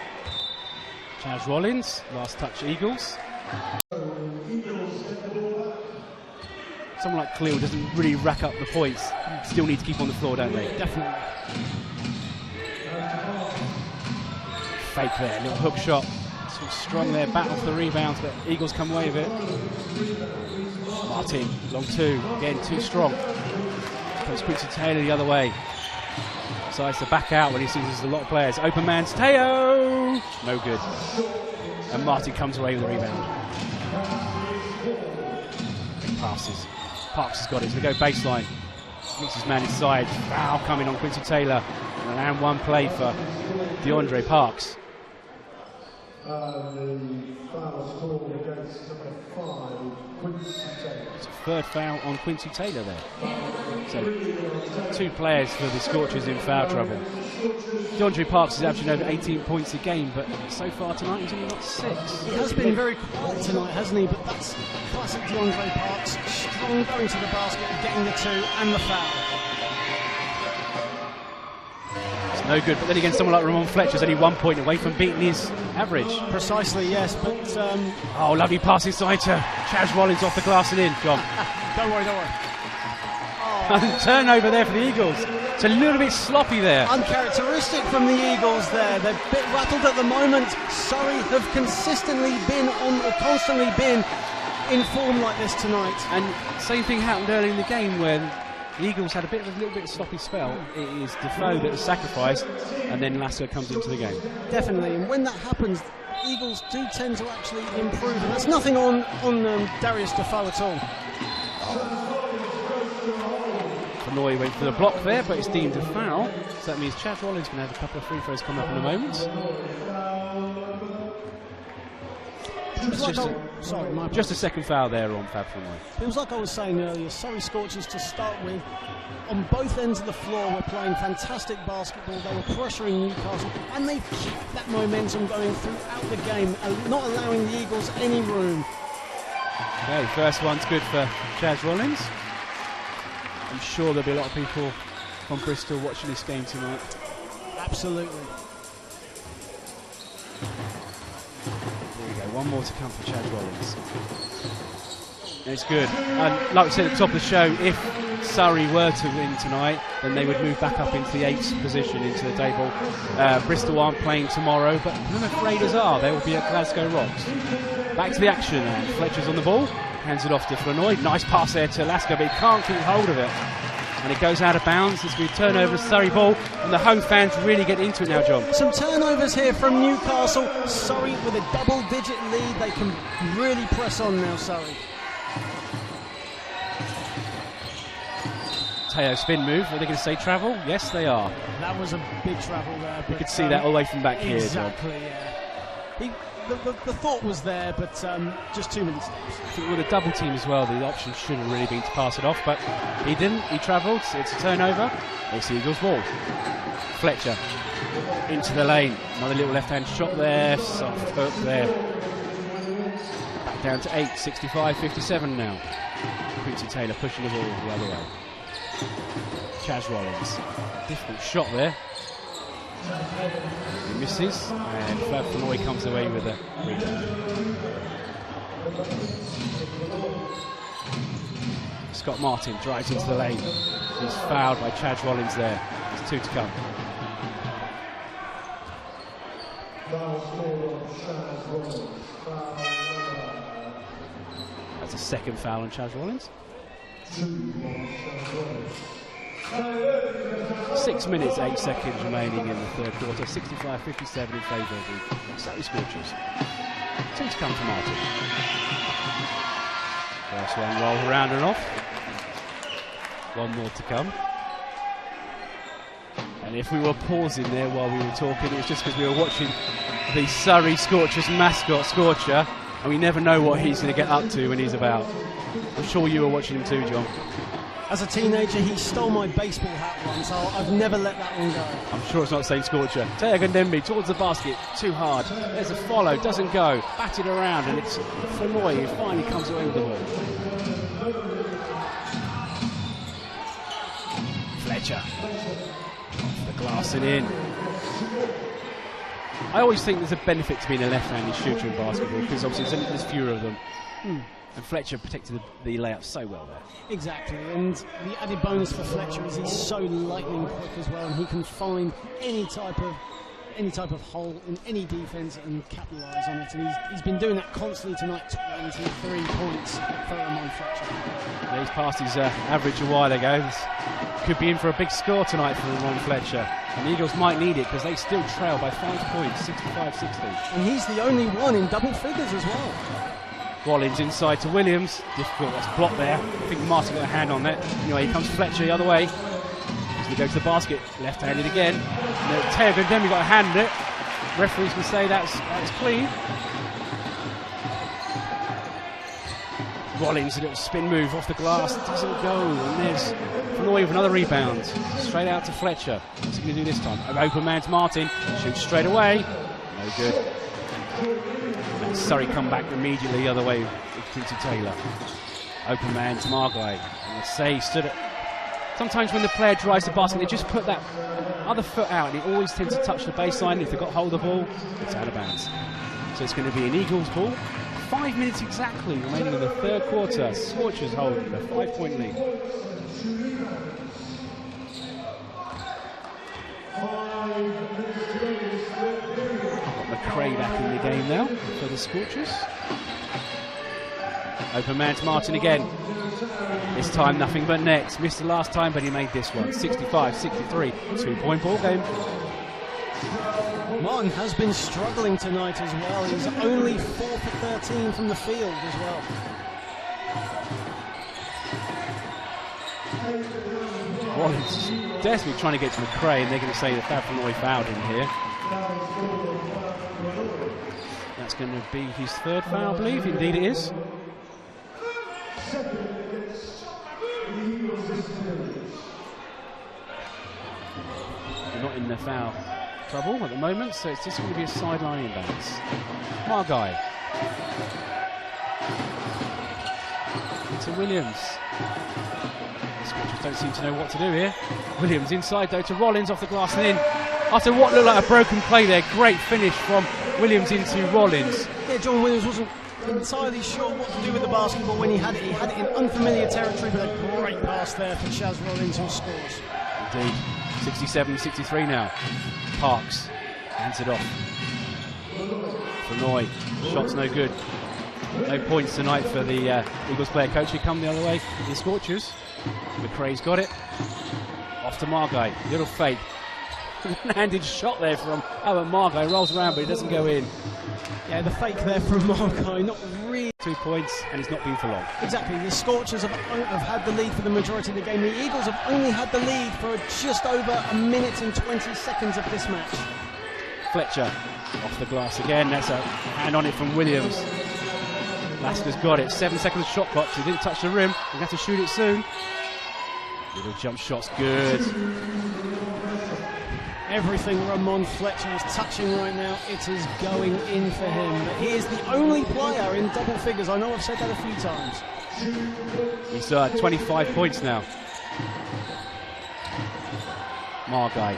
Chaz Rollins. Last touch Eagles. Someone like Khalil doesn't really rack up the points. Still need to keep on the floor, don't they? Definitely. Fake there, little hook shot. Sort of strong there, battle for the rebounds, but Eagles come away with it. Martin, long two, again too strong. Goes Quincy Taylor the other way. Decides to back out when he sees there's a lot of players. Open man's Teo! No good. And Martin comes away with the rebound. Passes. Parks has got it. He's going to go baseline. Meets his man inside. Foul coming on Quincy Taylor. And an and one play for DeAndre Parks. It's a third foul on Quincy Taylor there. So 2 players for the Scorchers in foul trouble. DeAndre Parks is averaging over 18 points a game, but so far tonight he's only got 6. He has been very quiet tonight, hasn't he? But that's classic DeAndre Parks. Strong going to the basket, getting the 2 and the foul. It's no good, but then again, someone like Ramon Fletcher's only 1 point away from beating his average. Precisely, yes, but... oh, lovely pass inside to Chaz Rollins off the glass and in. John. Don't worry. Turnover there for the Eagles. It's a little bit sloppy there. Uncharacteristic from the Eagles there. They're a bit rattled at the moment. Surrey have constantly been in form like this tonight. And same thing happened early in the game when the Eagles had a little bit of sloppy spell. It is Defoe that was sacrificed, and then Lasso comes into the game. Definitely, and when that happens, Eagles do tend to actually improve, and that's nothing on Darius Defoe at all. Flournoy went for the block there, but it's deemed a foul. So that means Chaz Rollins can have a couple of free throws coming up in a moment. Just a second foul there on Fab Flannoy. It was like I was saying earlier, Surrey Scorchers to start with, on both ends of the floor were playing fantastic basketball. They were pressuring Newcastle, and they kept that momentum going throughout the game, not allowing the Eagles any room. Okay, first one's good for Chaz Rollins. I'm sure there'll be a lot of people from Bristol watching this game tonight. Absolutely. There we go, one more to come for Chaz Rollins. And it's good. And like we said at the top of the show, if Surrey were to win tonight, then they would move back up into the 8th position into the table. Bristol aren't playing tomorrow, but Plymouth Raiders are. They will be at Glasgow Rocks. Back to the action, and Fletcher's on the ball. Hands it off to Flannoy. Nice pass there to Lasker, but he can't keep hold of it. And it goes out of bounds. It's going to be a turnover, Surrey ball, and the home fans really get into it now, John. Some turnovers here from Newcastle. Surrey with a double-digit lead. They can really press on now, Surrey. Teo spin move. Are they going to say travel? Yes, they are. That was a big travel there. You could see that all the way from back here, John. Exactly, yeah. The thought was there, but just too many steps. I think with a double team as well, the option should have really been to pass it off, but he didn't. He travelled. It's a turnover. It's the Eagles' ball. Fletcher into the lane. Another little left-hand shot there. Soft hook there. Back down to 8. 65-57 now. Quincy Taylor pushing the ball the other way. Chaz Rollins. Difficult shot there. He misses, and Fab Flannoy comes away with a rebound. Scott Martin drives into the lane. He's fouled by Chaz Rollins there. There's 2 to come. That's a second foul on Chaz Rollins. 6 minutes, 8 seconds remaining in the third quarter. 65-57 in favour of the Surrey Scorchers. 2 to come for Martin. First one rolled around and off. 1 more to come. And if we were pausing there while we were talking, it was just because we were watching the Surrey Scorchers mascot, Scorcher, and we never know what he's going to get up to when he's about. I'm sure you were watching him too, John. As a teenager, he stole my baseball hat once, so I've never let that one go. I'm sure it's not the same Scorcher. Teo Gandembi towards the basket, too hard. There's a follow, doesn't go. Batted around, and it's Flannoy who finally comes away with the ball. Fletcher. Off the glass and in. I always think there's a benefit to being a left-handed shooter in basketball, because obviously there's fewer of them. And Fletcher protected the layup so well there. Exactly, and the added bonus for Fletcher is he's so lightning quick as well, and he can find any type of hole in any defence and capitalise on it. And he's been doing that constantly tonight. 23 points for Ramon Fletcher. Yeah, he's passed his average a while ago. This could be in for a big score tonight for Ramon Fletcher. And the Eagles might need it because they still trail by 5 points, 65-60. And he's the only one in double figures as well. Rollins inside to Williams. Difficult, that's blocked there. I think Martin got a hand on that. Anyway, here comes Fletcher the other way. As we go to the basket, left-handed again. Teo Gandembi got a hand on it. Referees can say that's clean. Rollins, a little spin move off the glass, doesn't go. And there's Flannoy with another rebound. Straight out to Fletcher. What's he going to do this time? An open man to Martin. Shoots straight away. No good. And Surrey come back immediately the other way with Quincy Taylor. Open man to Margay. And Say stood it. Sometimes when the player drives the basket, they just put that other foot out, and it always tends to touch the baseline. If they've got hold of the ball, it's out of bounds. So it's going to be an Eagles ball. 5 minutes exactly remaining in the third quarter. Scorchers hold a 5-point lead. McRae back in the game now for the Scorchers. Open man to Martin again. This time nothing but nets. Missed the last time, but he made this one. 65-63. 2-point ball game. Martin has been struggling tonight as well. He's only 4 for 13 from the field as well. Rollins desperately trying to get to McRae, and they're going to say that Fab Flannoy fouled him here. That's going to be his third foul, I believe. Indeed it is. We're not in the foul trouble at the moment, so it's just going to be a sideline inbounds. Margai. To Williams. The Scorchers don't seem to know what to do here. Williams inside though to Rollins off the glass and in. After what looked like a broken play there, great finish from Williams into Rollins. Yeah, John Williams wasn't entirely sure what to do with the basketball when he had it. He had it in unfamiliar territory, but a great pass there for Chaz Rollins, who scores. Indeed. 67-63 now. Parks hands it off. Frenoy, shot's no good. No points tonight for the Eagles player coach. He come the other way. The Scorchers. McRae's got it. Off to Margai. Little fake. One-handed shot there from Albert Margai. Rolls around, but he doesn't go in. Yeah, the fake there from Margai. Not really. 2 points, and it's not been for long. Exactly. The Scorchers have had the lead for the majority of the game. The Eagles have only had the lead for just over 1 minute and 20 seconds of this match. Fletcher Off the glass again. That's a hand on it from Williams. Lasker's got it. 7 seconds shot clock. He didn't touch the rim. He's going to have to shoot it soon. Little jump shot's good. Everything Ramon Fletcher is touching right now, it is going in for him. But he is the only player in double figures. I know I've said that a few times. He's 25 points now. Margai.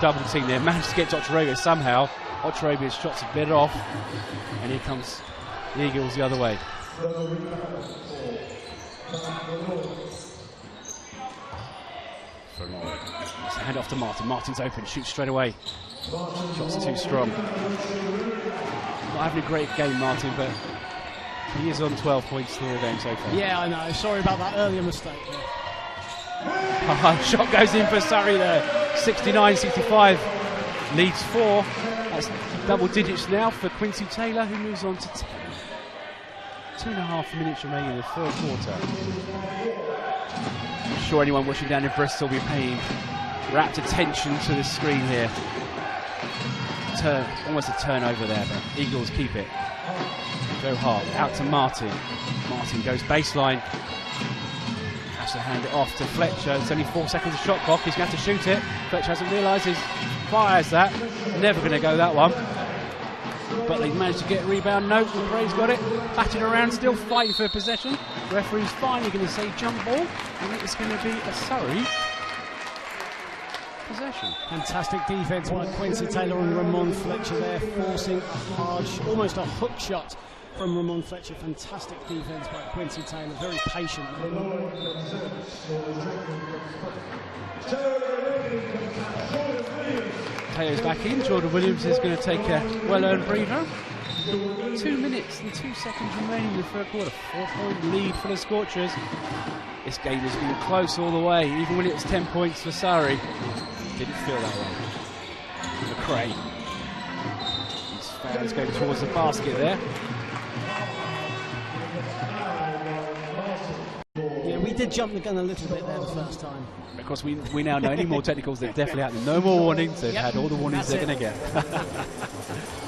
Double team there. Managed to get to Ocherobia somehow. Ocherobia's shot's a bit off. And here comes the Eagles the other way. Let's hand off to Martin. Martin's open, shoots straight away. Shots too strong. Not having a great game, Martin, but he is on 12 points through the game so far. Yeah, I know. Sorry about that earlier mistake. Shot goes in for Surrey there. 69-65. Leads 4. That's double digits now for Quincy Taylor, who moves on to 10. 2.5 minutes remaining in the third quarter. I'm sure anyone watching down in Bristol will be paying rapt attention to the screen here. Almost a turnover there, but Eagles keep it. Go hard. Out to Martin. Martin goes baseline. Has to hand it off to Fletcher. It's only 4 seconds of shot clock. He's going to have to shoot it. Fletcher hasn't realised he fires that. Never going to go that one. But they've managed to get a rebound. No, McRae's got it. Batting around, still fighting for possession. The referee's finally going to say jump ball. And it's going to be a Surrey possession. Fantastic defence by Quincy Taylor and Ramon Fletcher there, forcing a hard, almost a hook shot from Ramon Fletcher. Fantastic defence by Quincy Taylor, very patient. Taylor's back in. Jordan Williams is going to take a well-earned breather. 2 minutes and 2 seconds remaining in the third quarter. 4-point lead for the Scorchers. This game has been close all the way, even when it was 10 points for Surrey. Didn't feel that way. McRae. His fans going towards the basket there. Yeah, we did jump the gun a little bit there the first time. Of course, we now know any more technicals that definitely happen. No more warnings. They've had all the warnings they're going to get.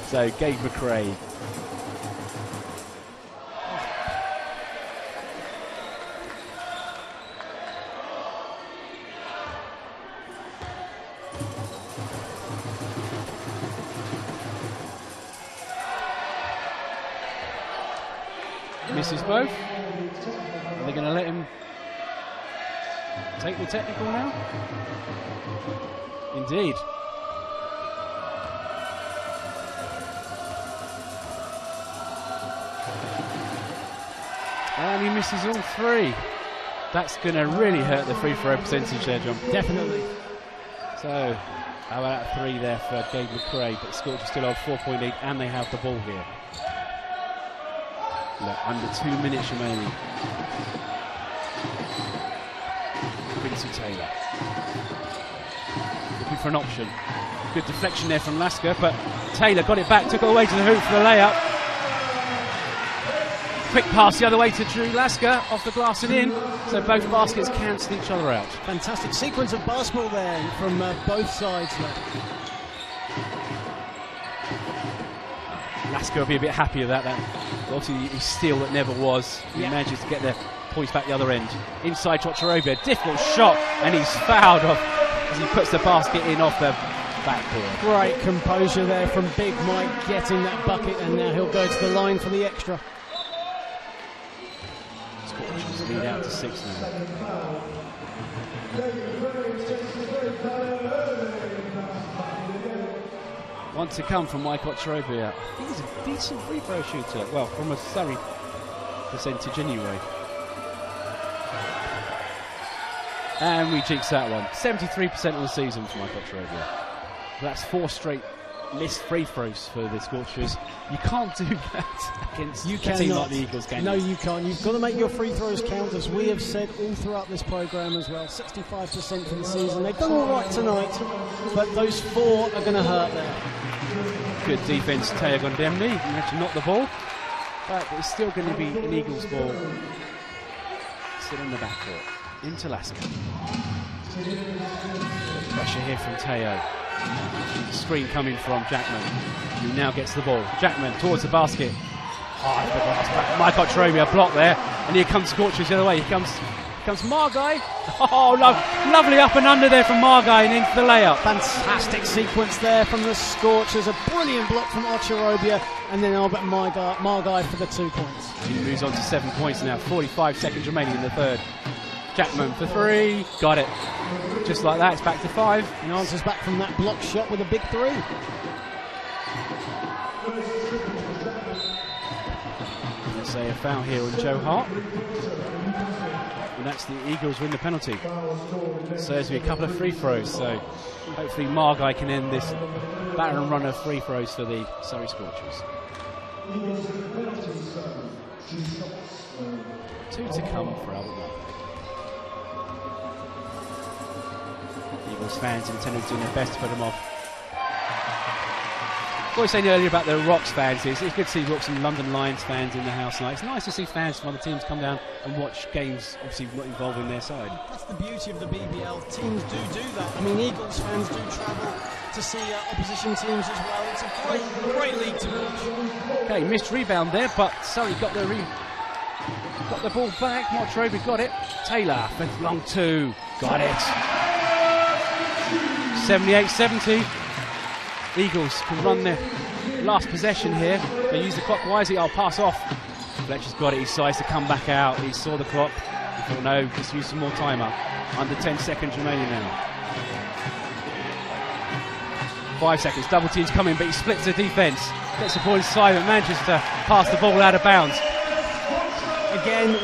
So, Gabe McRae. Misses both. Are they going to let him take the technical now? Indeed. And he misses all 3. That's going to really hurt the free throw percentage there, John. Definitely. So, how about that 3 there for Gabe McRae? But Scorchers still hold 4-point lead, and they have the ball here. Look, under 2 minutes remaining. Quincy Taylor looking for an option. Good deflection there from Lasker, but Taylor got it back, took it away to the hoop for the layup. quick pass the other way to Drew Lasker, off the glass and in. So both baskets cancel each other out. Fantastic sequence of basketball there from both sides there. Lasker will be a bit happy with that. Obviously, his steal that never was. He manages to get the points back the other end. Inside Chochorobia, difficult shot, and he's fouled off as he puts the basket in off the backboard. Great composure there from Big Mike getting that bucket, and now he'll go to the line for the extra. Scorchers lead out to 6 now. One to come from Mike Chochorobia. I think he's a decent free throw shooter. Well, from a Surrey percentage anyway. And we jinx that one. 73% on the season for Mike Chochorobia. That's 4 straight missed free throws for the Scorchers. You can't do that against a team like the Eagles, can you? No, you can't. You've got to make your free throws count, as we have said all throughout this programme as well. 65% for the season. They've done all right tonight, but those 4 are going to hurt there. Good defence, Taya Gondemni. Managed to knock the ball, but it's still going to be an Eagles ball. Still in the backcourt. Into Lasker. Pressure here from Teo. Screen coming from Jackman, who now gets the ball. Jackman towards the basket. Hard for the glass back. Mike Chochorobia block there, and here comes Scorchers the other way. Here comes Margai. Oh, lovely up and under there from Margai and into the layup. Fantastic sequence there from the Scorchers. A brilliant block from Chochorobia, and then Albert Margai for the 2 points. He moves on to 7 points now. 45 seconds remaining in the third. Jackman for 3, got it. Just like that, it's back to 5. And answers back from that block shot with a big 3. Let's say a foul here on Joe Hart. And that's the Eagles win the penalty. So there's be a couple of free throws. So hopefully Margai can end this batter run of free throws for the Surrey Scorchers. 2 to come for Albert Margai. Eagles fans in attendance doing their best to put them off. What I was saying earlier about the Rocks fans is it's good to see Rocks and London Lions fans in the house tonight. It's nice to see fans from other teams come down and watch games, obviously not involving their side. That's the beauty of the BBL. Teams do that. I mean, Eagles fans do travel to see opposition teams as well. It's a great league to watch. Okay, missed rebound there, but Surrey got the ball back. Chochorobia got it. Taylor for long 2, got it. 78-70. Eagles can run their last possession here. They use the clock wisely. I'll pass off. Fletcher's got it. He decides to come back out. He saw the clock. He thought, no, just use some more timer. Under 10 seconds remaining now. 5 seconds. Double team's coming, but he splits the defence. Gets the ball inside, but manages to pass the ball out of bounds. Again,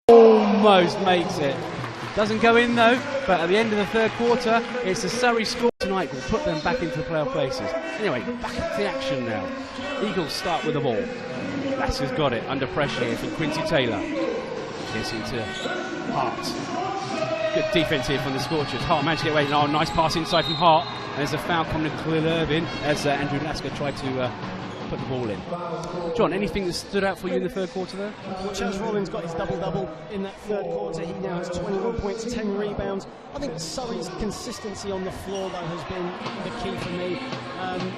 almost makes it. Doesn't go in though, but at the end of the third quarter, it's the Surrey score tonight will put them back into the playoff places. Anyway, back into the action now. Eagles start with the ball. Lasker's got it, under pressure here from Quincy Taylor. Gets into Hart. Good defence here from the Scorchers. Hart managed to get away. Oh, nice pass inside from Hart. And there's a foul coming to Khalil Irvin as Andrew Lasker tried to put the ball in. John, anything that stood out for you in the third quarter there? Charles Rollins got his double-double in that third quarter. He now has 21 points, 10 rebounds. I think Surrey's consistency on the floor, though, has been the key for me.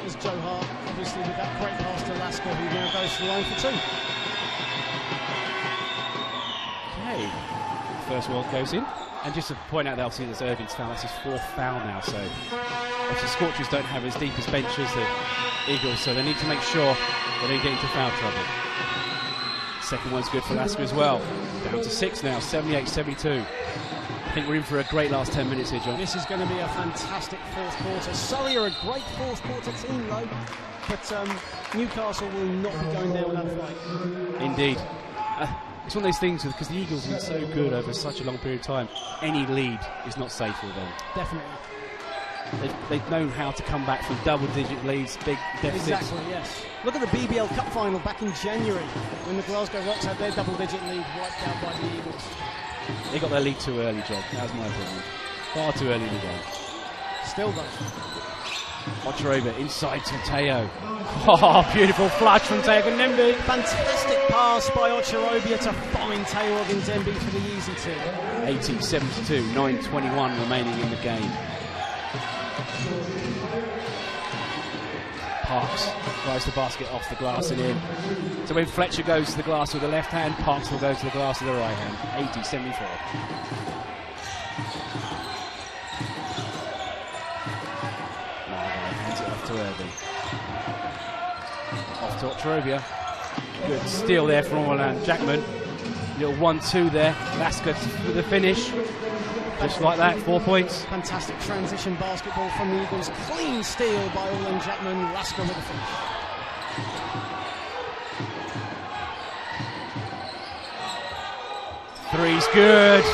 As Joe Hart, obviously, with that great pass to Lasker, who now goes to the line for 2. Okay. First one goes in. And just to point out that obviously there's Irvin's foul. That's his 4th foul now. So obviously Scorchers don't have as deep as bench as the Eagles, so they need to make sure they don't get into foul trouble. Second one's good for Lasker as well. Down to 6 now, 78-72. I think we're in for a great last 10 minutes here, John. This is going to be a fantastic fourth quarter. Surrey are a great fourth quarter team, though, but Newcastle will not be going down that fight. Indeed. It's one of those things because the Eagles have been so good over such a long period of time. Any lead is not safe for them. Definitely. They've known how to come back from double-digit leads, big deficits. Exactly, yes. Look at the BBL Cup final back in January when the Glasgow Rocks had their double-digit lead wiped out by the Eagles. They got their lead too early, John. That was my opinion. Far too early in the game. Still though. Ocherobia inside to Teo. Oh, beautiful flush from Teo Ogunzembe. Fantastic pass by Ocherobia to find Teo Ogunzembe for the easy two. 80-72, 9:21 remaining in the game. Parks drives the basket off the glass and in. So when Fletcher goes to the glass with the left hand, Parks will go to the glass with the right hand. 80-74. Hands it off to Irving. Off to Ocherobia. Good steal there from Orland Jackman. Little 1-2 there. Lasker with the finish. Just like that, 4 points. Fantastic transition basketball from the Eagles. Clean steal by Orland Jackman. Lasker with the finish. Three's good.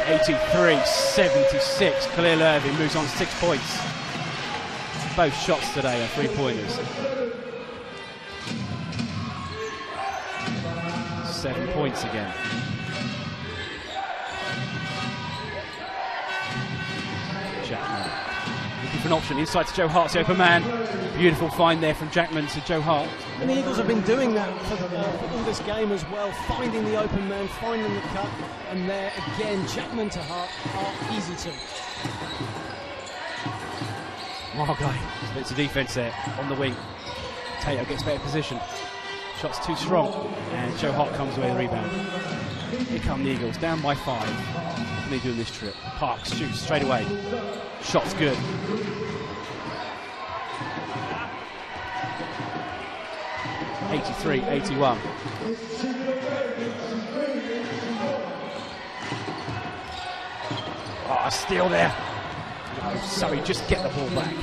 83-76. Khalil Irving moves on 6 points. Both shots today are 3-pointers. 7 points again. Jackman looking for an option inside to Joe Hart, the open man. Beautiful find there from Jackman to Joe Hart. And the Eagles have been doing that for all this game as well, finding the open man, finding the cut, and there again, Jackman to Hart, easy to. Margai splits the defence there on the wing. Tato gets better position. Shot's too strong, and Joe Hart comes away with the rebound. Here come the Eagles, down by 5. What can they do in this trip? Parks shoots straight away. Shot's good. (83-81). Oh, a steal there. No, sorry, just get the ball back.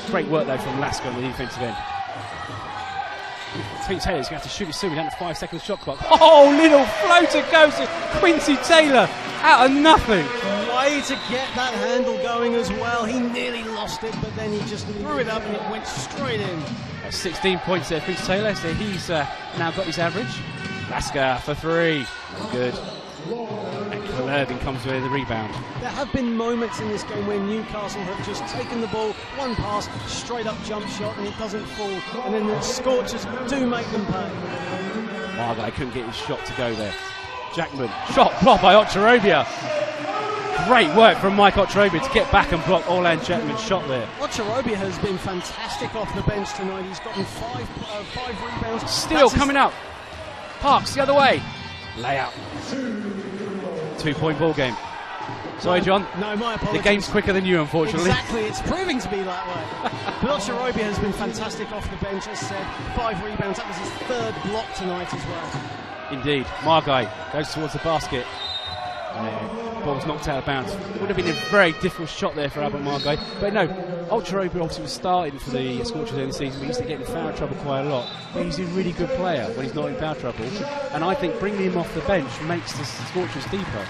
Great work though from Lasker on the defensive end. I think Taylor's going to have to shoot it soon. We're down to 5 seconds shot clock. Oh, little floater goes to Quincy Taylor out of nothing. Way to get that handle going as well. He nearly lost it, but then he just threw it up and it went straight in. 16 points there, Quincy Taylor. So he's now got his average. Lasker for 3. Good. And Khalil Irving comes away with the rebound. There have been moments in this game where Newcastle have just taken the ball, one pass, straight up jump shot, and it doesn't fall. And then the Scorchers do make them pay. Margai couldn't get his shot to go there. Jackman, shot blocked by Ocherobia. Great work from Mike Ocherobia to get back and block Orland Jackman's shot there. Ocherobia has been fantastic off the bench tonight. He's gotten 5 rebounds. Still coming up. Parks the other way. Layup. 2-point ball game. Sorry, John. No, my apologies. The game's quicker than you, unfortunately. Exactly, it's proving to be that way. But Ocherobia has been fantastic off the bench, as said. 5 rebounds. That was his 3rd block tonight as well. Indeed. Margai goes towards the basket. Ball's knocked out of bounds. Would have been a very difficult shot there for Albert Margai. But no, Ocherobia obviously was starting for the Scorchers in the season. We used to get in foul trouble quite a lot. But he's a really good player when he's not in foul trouble. And I think bringing him off the bench makes the Scorchers deeper.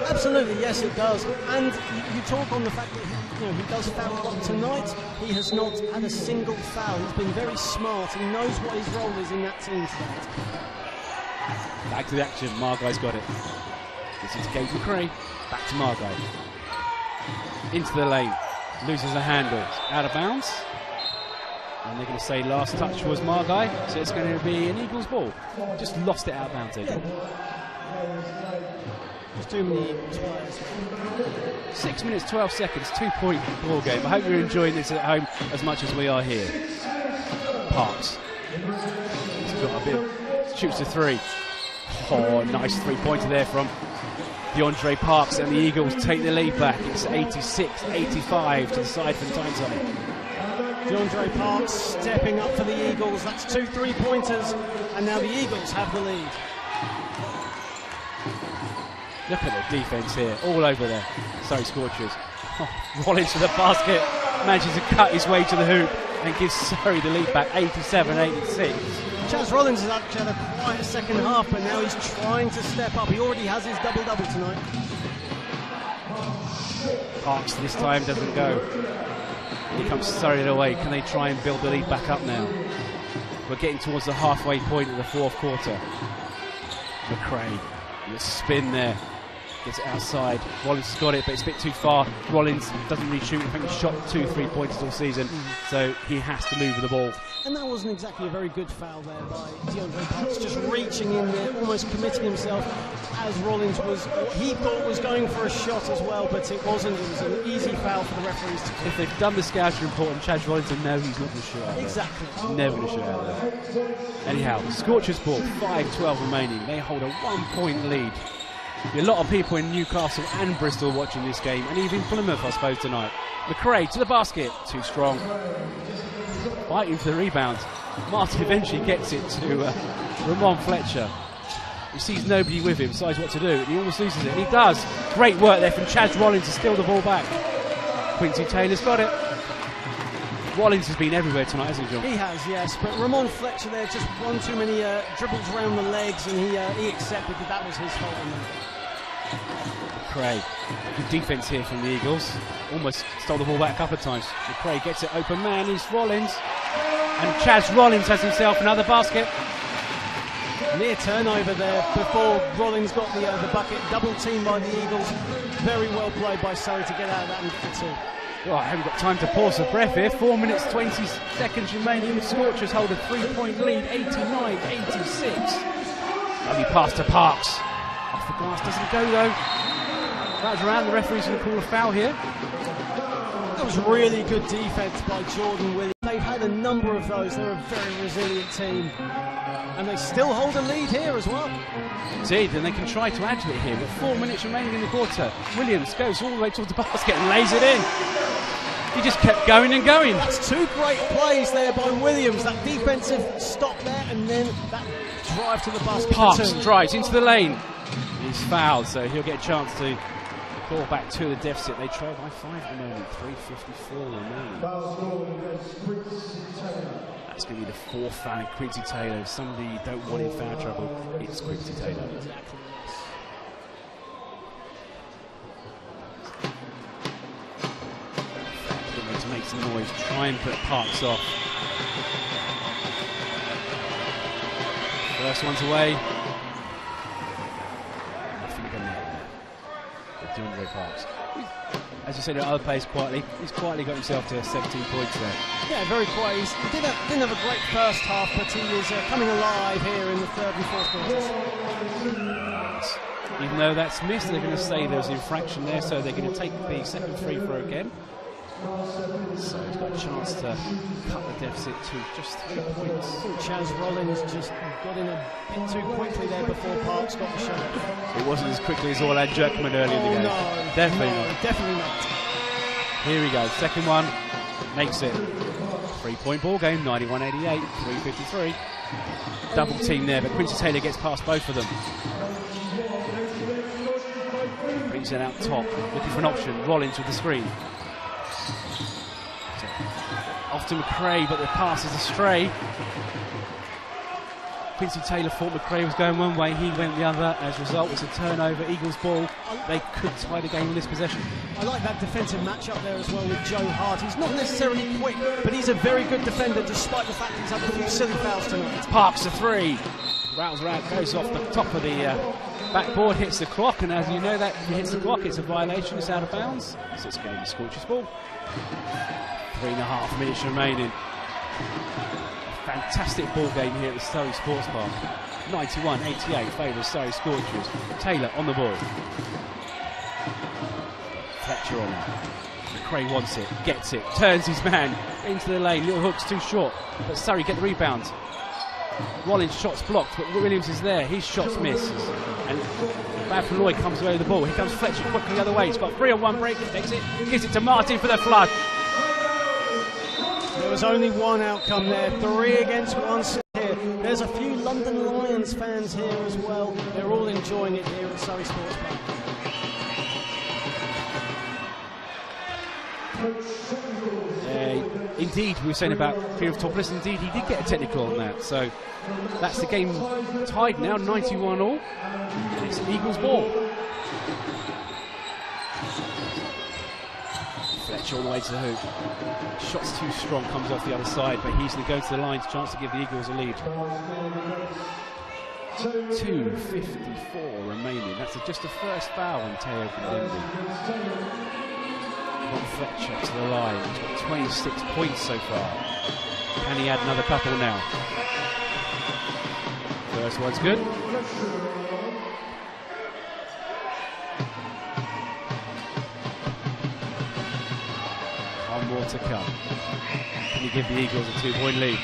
Absolutely, yes it does. And you talk on the fact that he does foul a lot tonight. He has not had a single foul. He's been very smart. He knows what his role is in that team tonight. Back to the action. Margai's got it. This is Gabe McCrae. Back to Margai. Into the lane. Loses a handle. Out of bounds. And they're going to say last touch was Margai. So it's going to be an Eagles ball. Just lost it out of bounds, Eddie. Just too many Eagles players. 6 minutes, 12 seconds. 2-point ball game. I hope you're enjoying this at home as much as we are here. Parks. He's got a bit. Shoots a 3. Oh, nice 3-pointer there from DeAndre Parks, and the Eagles take the lead back. It's 86-85 to the side from time zone. DeAndre Parks stepping up for the Eagles. That's 2 3-pointers, and now the Eagles have the lead. Look at the defence here, all over there. Sorry, Scorchers. Oh, Rollins to the basket, manages to cut his way to the hoop and gives Surrey the lead back, 87-86. Chaz Rollins has actually had a quiet second half, but now he's trying to step up. He already has his double-double tonight. Parks this time doesn't go. Here comes Surrey away. Can they try and build the lead back up now? We're getting towards the halfway point of the 4th quarter. McCrae, the spin there. Gets it outside. Rollins has got it, but it's a bit too far. Rollins doesn't really shoot. I think he's shot 2 3-pointers all season, so he has to move with the ball. And that wasn't exactly a very good foul there by DeAndre Parks, just reaching in there, almost committing himself as Rollins was, he thought was going for a shot as well, but it wasn't. It was an easy foul for the referees to call. If they've done the scouting report and Chad Rollins, they know he's not going to shoot out there. Exactly. He's never going to shoot out there. Anyhow, Scorchers ball, 5:12 remaining. They hold a 1-point lead. A lot of people in Newcastle and Bristol watching this game, and even Plymouth, I suppose, tonight. McRae to the basket, too strong. Fighting for the rebound. Martin eventually gets it to Ramon Fletcher. He sees nobody with him, decides what to do, and he almost loses it. And he does. Great work there from Chaz Rollins to steal the ball back. Quincy Taylor's got it. Rollins has been everywhere tonight, hasn't he, John? He has, yes, but Ramon Fletcher there, just one too many dribbles around the legs, and he accepted that was his fault. McRae, good defence here from the Eagles. Almost stole the ball back a couple of times. McRae gets it open man, it's Rollins. And Chaz Rollins has himself another basket. Near turnover there before Rollins got the bucket. Double team by the Eagles. Very well played by Surrey to get out of that and get two. Well, I haven't got time to pause for breath here. 4 minutes 20 seconds remaining. The Scorchers hold a 3-point lead, 89-86. Lovely pass to Parks. Off the glass, doesn't go though. That was around. The referee's going to call a foul here. That was really good defence by Jordan Williams. They've had a number of those. They're a very resilient team. And they still hold a lead here as well. Indeed, and they can try to add to it here. With 4 minutes remaining in the quarter, Williams goes all the way towards the basket and lays it in. He just kept going and going. That's two great plays there by Williams. That defensive stop there and then that drive to the basket. Parks drives into the lane. He's fouled, so he'll get a chance to claw back to the deficit. They trail by 5 at the moment. 3:54 remaining. That's going to be the 4th foul in Quincy Taylor. If somebody don't want in foul trouble, it's Quincy Taylor. Exactly. To make some noise, try and put Parks off. First one's away. Nothing going there. DeAndre Parks. As you said, at other players quietly, he's quietly got himself to 17 points there. Yeah, very quiet. He didn't have a great first half, but he is coming alive here in the 3rd and 4th quarters. Even though that's missed, they're going to say there's an infraction there, so they're going to take the second free throw again. So he's got a chance to cut the deficit to just 3 points. I think Chaz Rollins just got in a bit too quickly there before Parks got the shot. It wasn't as quickly as Orlando Jerkman earlier in the game. No, definitely not. Definitely not. Here we go, second one, makes it. 3-point ball game, 91-88, 3:53. Double team there, but Quincy Taylor gets past both of them. Brings it out top, looking for an option. Rollins with the screen. Off to McRae, but the pass is astray. Quincy Taylor thought McRae was going one way, he went the other. As a result, it's a turnover, Eagles ball. They could tie the game with this possession. I like that defensive matchup there as well with Joe Hart. He's not necessarily quick, but he's a very good defender despite the fact he's had a few silly fouls tonight. Parks a 3. Rattles around, goes off the top of the backboard, hits the clock, and as you know that if it hits the clock, it's a violation, it's out of bounds. So it's going to be Scorchers ball. 3.5 minutes remaining. Fantastic ball game here at the Surrey Sports Park. 91-88 favours Surrey Scorchers. Taylor on the ball. Fletcher on it. McRae wants it, gets it, turns his man into the lane. Little hook's too short, but Surrey get the rebound. Rollins' shots blocked, but Williams is there. His shots miss. And Bafaloy comes away with the ball. Here comes Fletcher quickly the other way. He's got 3-on-1 break, takes it, gives it to Martin for the flood. There was only one outcome there, 3 against 1 here. There's a few London Lions fans here as well. They're all enjoying it here at Surrey Sports Park. Indeed, we were saying about fear of topless. Indeed, he did get a technical on that. So that's the game tied now, 91-all. And it's an Eagles ball. Fletcher all the way to the hoop. Shot's too strong, comes off the other side, but he's going to go to the line, chance to give the Eagles a lead. 2:54 remaining. That's just the first foul on Teo Kandembi. Ron Fletcher to the line. He's got 26 points so far. Can he add another couple now? First one's good. One more to come. Can he give the Eagles a 2-point lead?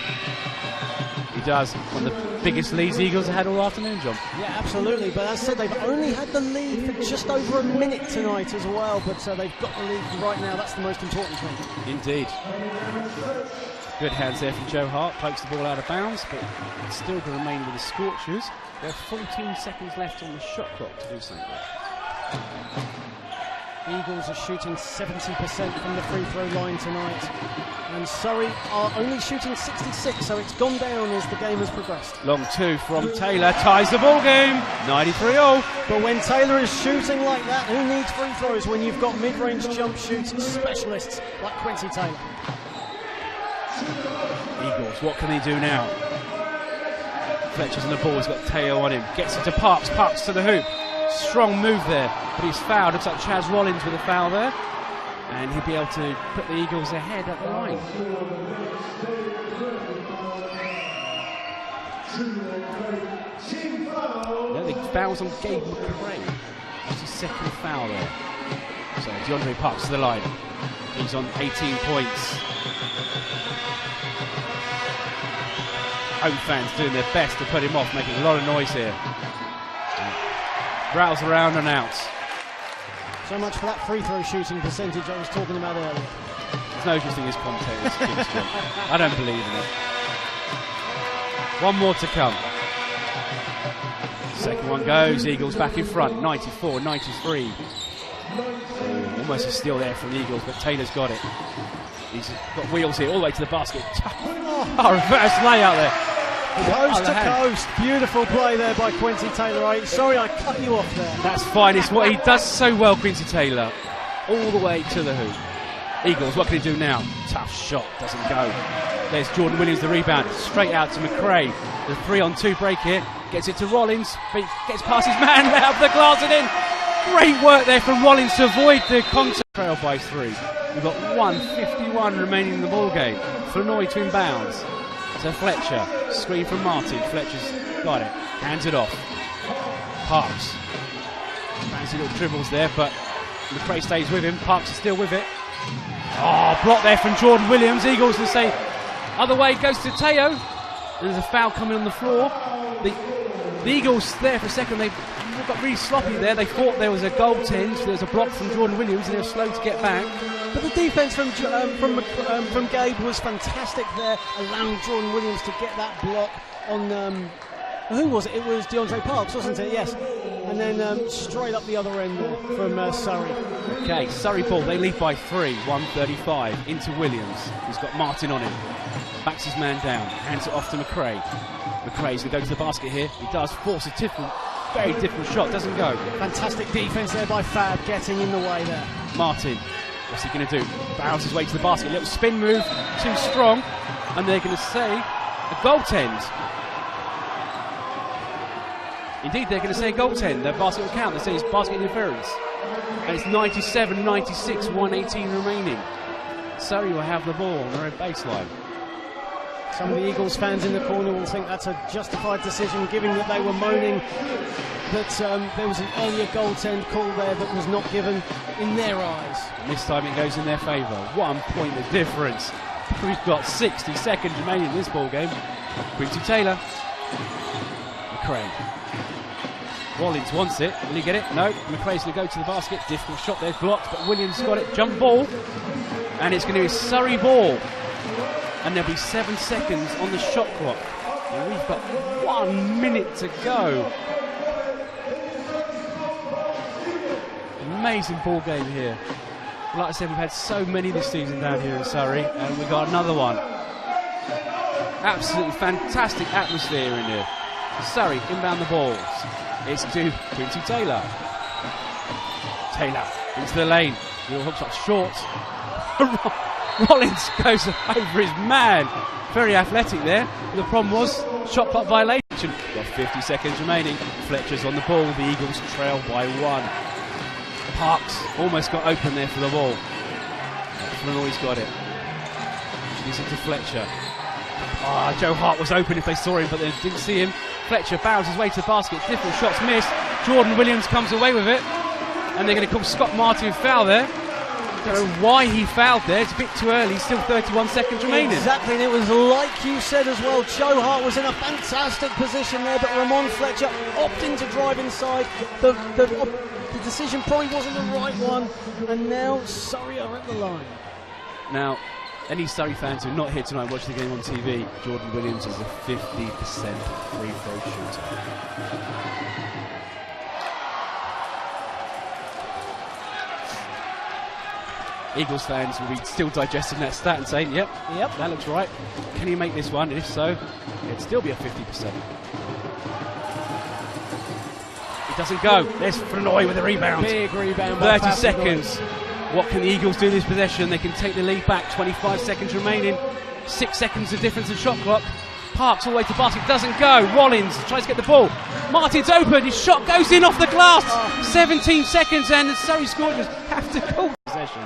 He does. One of the biggest leads the Eagles have had all afternoon, John. Yeah, absolutely. But as I said, they've only had the lead for just over a minute tonight as well. But they've got the lead right now. That's the most important thing. Indeed. Good hands there from Joe Hart. Pokes the ball out of bounds, but it's still going to remain with the Scorchers. There are 14 seconds left on the shot clock to do something. Eagles are shooting 70% from the free throw line tonight, and Surrey are only shooting 66, so it's gone down as the game has progressed. Long two from Taylor, ties the ball game, 93-all. But when Taylor is shooting like that, who needs free throws when you've got mid-range jump shoots specialists like Quincy Taylor? Eagles, what can they do now? Fletcher's on the ball, he's got Teo on him, gets it to Parks, Parks to the hoop. Strong move there, but he's fouled. Looks like Chaz Rollins with a foul there, and he'll be able to put the Eagles ahead at the line. Yeah, the foul's on Gabe McRae. That's his second foul there. So DeAndre Parks to the line. He's on 18 points. Home fans doing their best to put him off, making a lot of noise here. Rattles around and out. So much for that free throw shooting percentage I was talking about earlier. There's no such thing as commentators. I don't believe in it. One more to come. Second one goes. Eagles back in front. 94-93. Almost a steal there from the Eagles, but Taylor's got it. He's got wheels here all the way to the basket. Oh, reverse layout there. Coast to coast. Beautiful play there by Quincy Taylor. Sorry I cut you off there. That's fine. It's what he does so well, Quincy Taylor. All the way to the hoop. Eagles, what can he do now? Tough shot. Doesn't go. There's Jordan Williams, the rebound. Straight out to McRae. The 3-on-2 break here. Gets it to Rollins. But gets past his man. Let up the glass and in. Great work there from Rollins to avoid the contact. Trail by 3. We've got 1:51 remaining in the ball game. Flournoy to inbounds. To Fletcher, screen from Martin. Fletcher's got it, hands it off. Parks, fancy little dribbles there, but McRae stays with him. Parks is still with it. Oh, block there from Jordan Williams. Eagles will say, other way goes to Teo. There's a foul coming on the floor. The Eagles there for a second, they got really sloppy there. They thought there was a goaltend. There was a block from Jordan Williams, and they were slow to get back. But the defence from Gabe was fantastic there, allowing Jordan Williams to get that block on. Who was it? It was DeAndre Parks, wasn't it? Yes. And then straight up the other end there from Surrey. Okay, Surrey ball. They lead by 3. 1:35 into Williams. He's got Martin on him. Backs his man down. Hands it off to McRae. McRae's going to go to the basket here. He does force a very difficult shot. Doesn't go. Fantastic defence there by Fab, getting in the way there. Martin. What's he going to do? Bounce his way to the basket. Little spin move. Too strong. And they're going to say a goaltend. Indeed, they're going to say a goaltend. Their basket will count. They say it's basket interference. And it's 97-96, 1:18 remaining. Surrey will have the ball on their own baseline. Some of the Eagles fans in the corner will think that's a justified decision, given that they were moaning that there was an earlier goaltend call there that was not given in their eyes. And this time it goes in their favour. 1 point of difference. We've got 60 seconds remaining in this ball game. Quincy Taylor. McRae. Rollins wants it. Will he get it? No. McRae's going to go to the basket. Difficult shot there. Blocked, but Williams got it. Jump ball. And it's going to be a Surrey ball. And there'll be 7 seconds on the shot clock. And we've got 1 minute to go. Amazing ball game here. Like I said, we've had so many this season down here in Surrey, and we've got another one. Absolutely fantastic atmosphere in here. Surrey inbound the balls. It's to Quincy Taylor. Taylor into the lane. Little hook shot short. Rollins goes over his man. Very athletic there. The problem was shot clock violation. Got 50 seconds remaining. Fletcher's on the ball. The Eagles trail by 1. Parks almost got open there for the ball. Flanoy's got it. Gives it to Fletcher. Joe Hart was open if they saw him, but they didn't see him. Fletcher bows his way to the basket. Different shots missed. Jordan Williams comes away with it. And they're going to call Scott Martin foul there. I don't know why he fouled there. It's a bit too early. Still 31 seconds remaining. Exactly, and it was like you said as well. Joe Hart was in a fantastic position there, but Ramon Fletcher opting to drive inside. The decision probably wasn't the right one, and now Surrey are at the line. Now, any Surrey fans who are not here tonight watching the game on TV, Jordan Williams is a 50% free throw shooter. Eagles fans will be still digesting that stat and saying, yep, that looks right. Can he make this one? And if so, it'd still be a 50%. It doesn't go. There's Flanoy with a rebound. Big rebound. 30 seconds. What can the Eagles do this possession? They can take the lead back. 25 seconds remaining. 6 seconds of difference in shot clock. Parks all the way to basket. Doesn't go. Rollins tries to get the ball. Martin's open. His shot goes in off the glass. 17 seconds and the Surrey Scorchers have to call possession.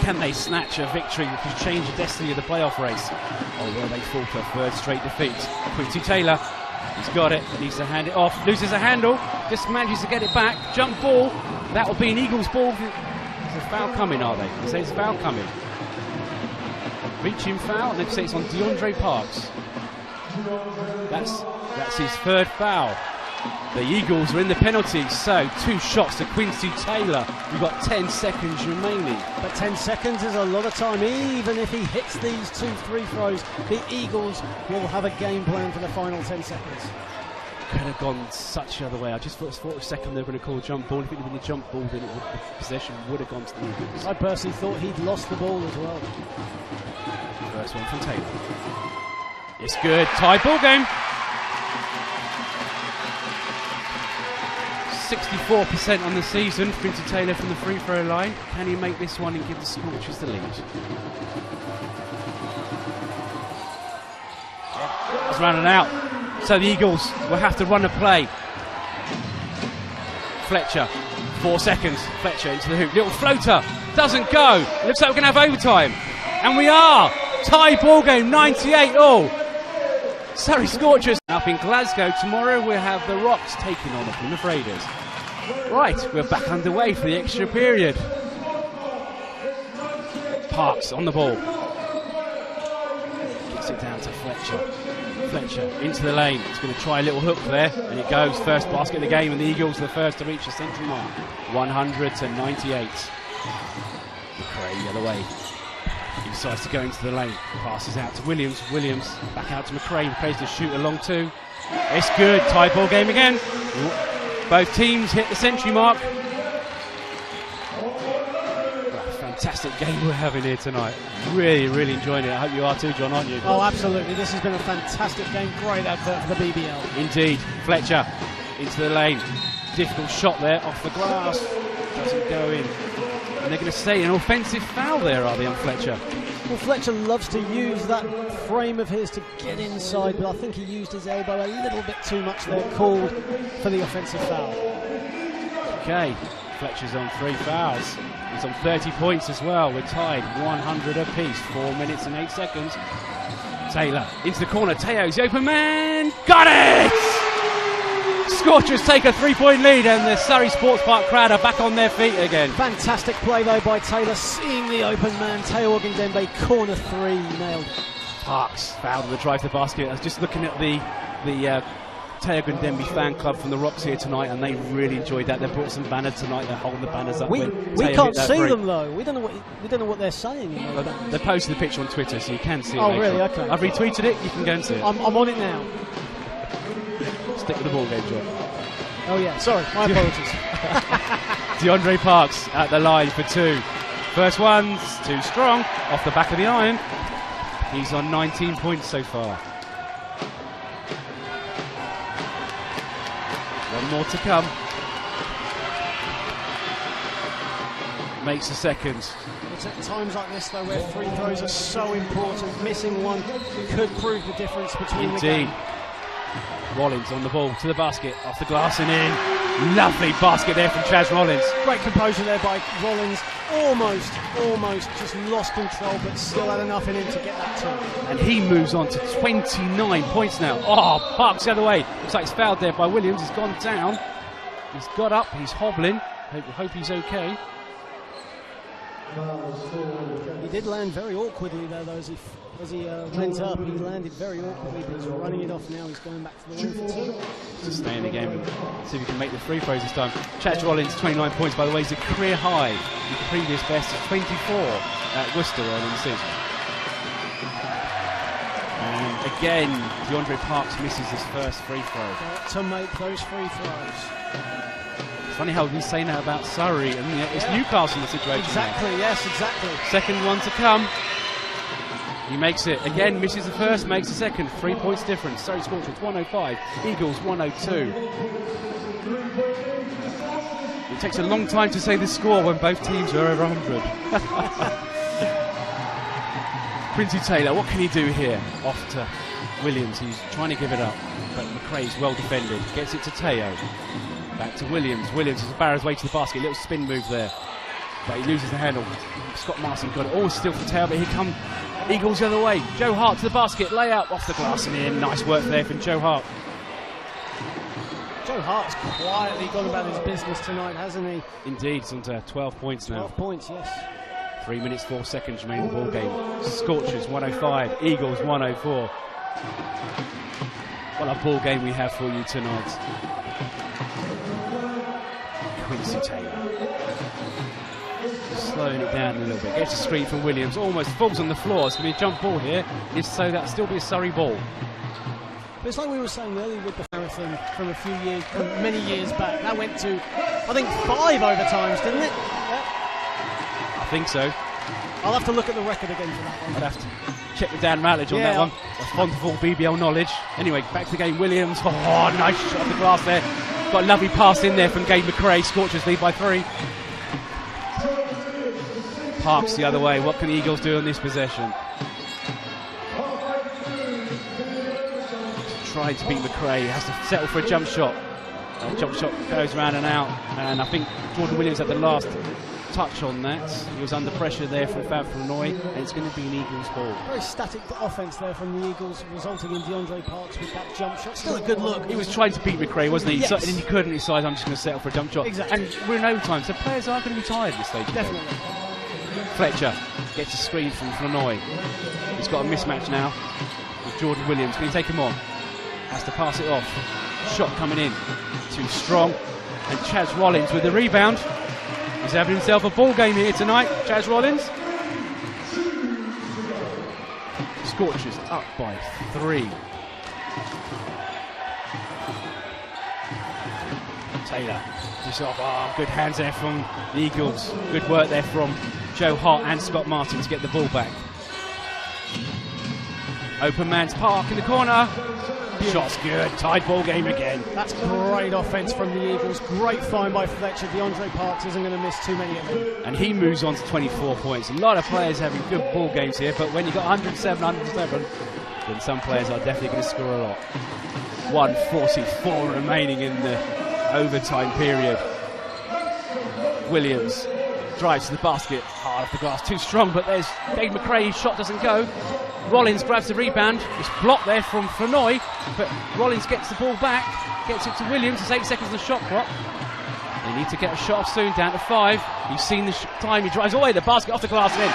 Can they snatch a victory which has changed the destiny of the playoff race? Or will they fall to a third straight defeat? Quincy Taylor, he's got it, needs to hand it off, loses a handle, just manages to get it back, jump ball, that will be an Eagles ball. There's a foul coming, are they? They say it's a foul coming. Reaching foul, and they say it's on DeAndre Parks. That's his third foul. The Eagles are in the penalty, so 2 shots to Quincy Taylor. We've got 10 seconds remaining. But 10 seconds is a lot of time. Even if he hits these 2 free throws, the Eagles will have a game plan for the final 10 seconds. Could have gone such the other way. I just thought for a second they were going to call a jump ball. If it had been a jump ball, then the possession would have gone to the Eagles. I personally thought he'd lost the ball as well. First one from Taylor. It's good. Tied ball game. 64% on the season. Quincy Taylor from the free throw line. Can he make this one and give the Scorchers the lead? It's running out. So the Eagles will have to run a play. Fletcher, 4 seconds. Fletcher into the hoop. Little floater. Doesn't go. It looks like we're going to have overtime. And we are. Tie ball game, 98 all. Surrey Scorchers up in Glasgow. Tomorrow we'll have the Rocks taking on the Plymouth Raiders. Right, we're back underway for the extra period. Parks on the ball. Gets it down to Fletcher. Fletcher into the lane. He's going to try a little hook there, and it goes. First basket of the game, and the Eagles are the first to reach the century mark. 100-98. McRae the other way. He decides to go into the lane. Passes out to Williams. Williams back out to McRae. McRae's to shoot a long 2. It's good. Tie ball game again. Both teams hit the century mark. Fantastic game we're having here tonight. Really enjoying it. I hope you are too, John, aren't you? Oh, absolutely. This has been a fantastic game. Great advert for the BBL. Indeed. Fletcher into the lane. Difficult shot there off the glass. Doesn't go in. And they're going to say an offensive foul there, are they, on Fletcher? Well, Fletcher loves to use that frame of his to get inside, but I think he used his elbow a little bit too much there, called for the offensive foul. Okay, Fletcher's on 3 fouls. He's on 30 points as well. We're tied 100 apiece, 4 minutes and 8 seconds. Taylor into the corner. Teo's the open man. Got it! Scorchers take a 3-point lead, and the Surrey Sports Park crowd are back on their feet again. Fantastic play though by Taylor, seeing the open man. Teo Ogundembe, corner 3, nailed. Parks fouled on the drive to the basket. I was just looking at the Teo Ogundembe fan club from the Rocks here tonight, and they really enjoyed that. They brought some banners tonight. They're holding the banners up. We can't see them though. We don't know what they're saying. They posted the picture on Twitter, so you can see it. Oh, really? Okay. I've retweeted it. You can go and see it. I'm on it now. Stick with the ball game, John. Oh yeah, sorry, my apologies. DeAndre Parks at the line for 2. First one's too strong, off the back of the iron. He's on 19 points so far. One more to come. Makes the second. It's at times like this though where free throws are so important. Missing one could prove the difference between the game. Rollins on the ball to the basket, off the glass and in. Lovely basket there from Chaz Rollins. Great composure there by Rollins. Almost just lost control, but still had enough in him to get that two. And he moves on to 29 points now. Oh, Parks the other way. Looks like it's fouled there by Williams. He's gone down. He's got up. He's hobbling. Hope he's okay. He did land very awkwardly there, though, as he went up. He landed very awkwardly, but he's running it off now. He's going back to the line for two. To stay in the game and see if he can make the free throws this time. Chaz Rollins, 29 points, by the way, is a career high. The previous best is 24 at Worcester earlier this season. And again, DeAndre Parks misses his first free throw. Got to make those free throws. It's funny how we say that about Surrey, and it's Newcastle in the situation. Exactly, now. yes, exactly. Second one to come. He makes it. Again, misses the first, makes the second. 3 points difference. Surrey Scorchers 105, Eagles 102. It takes a long time to say the score when both teams are over 100. Quincy Taylor, what can he do here? Off to Williams, he's trying to give it up, but McRae's well defended. Gets it to Teo. Back to Williams. Williams has barrels way to the basket. Little spin move there, but he loses the handle. Scott Martin got it all still for Teo, but here come Eagles the other way. Joe Hart to the basket. Layup off the glass and in. Nice work there from Joe Hart. Joe Hart's quietly gone about his business tonight, hasn't he? Indeed, it's on to 12 points now. 12 points, yes. 3 minutes, 4 seconds remaining in the ball game. Scorchers 105, Eagles 104. What a ball game we have for you tonight. Quincy Taylor slowing it down a little bit. Gets a screen from Williams, almost falls on the floor. It's going to be a jump ball here. If so, that'll still be a Surrey ball. But it's like we were saying earlier with the marathon from a few years, many years back. That went to, I think, 5 overtimes, didn't it? Yeah. I think so. I'll have to look at the record again for that one. I'd have to check with Dan Ratledge on that one. That's wonderful BBL knowledge. Anyway, back to the game. Williams. Oh, nice shot of the glass there. Got a lovely pass in there from Gabe McRae. Scorchers lead by 3. Parks the other way. What can the Eagles do on this possession? Trying to beat McRae. He has to settle for a jump shot. Jump shot goes round and out. And I think Jordan Williams had the last touch on that. He was under pressure there for foul for Illinois, and it's going to be an Eagles ball. Very static offense there from the Eagles, resulting in DeAndre Parks with that jump shot. Still a good look. He was trying to beat McRae, wasn't he? Yes. So, and he couldn't decide, I'm just going to settle for a jump shot. Exactly. And we're in overtime, so players are going to be tired at this stage. Definitely. Fletcher gets a screen from Illinois. He's got a mismatch now with Jordan Williams. Can he take him on? Has to pass it off. Shot coming in. Too strong. And Chaz Rollins with the rebound. He's having himself a ball game here tonight, Chaz Rollins. Scorchers up by 3. Taylor just off. Oh, good hands there from the Eagles. Good work there from Joe Hart and Scott Martin to get the ball back. Open man's Park in the corner. Shot's good. Tied ball game again. That's great offense from the Eagles. Great find by Fletcher. DeAndre Parks isn't going to miss too many of them. And he moves on to 24 points. A lot of players having good ball games here, but when you've got 107, then some players are definitely going to score a lot. 1:44 remaining in the overtime period. Williams drives to the basket. Hard off the glass. Too strong, but there's Gabe McRae. His shot doesn't go. Rollins grabs the rebound. It's blocked there from Flournoy, but Rollins gets the ball back, gets it to Williams. There's 8 seconds on the shot clock. They need to get a shot off soon, down to 5. He's seen the time. He drives away the basket off the glass and in.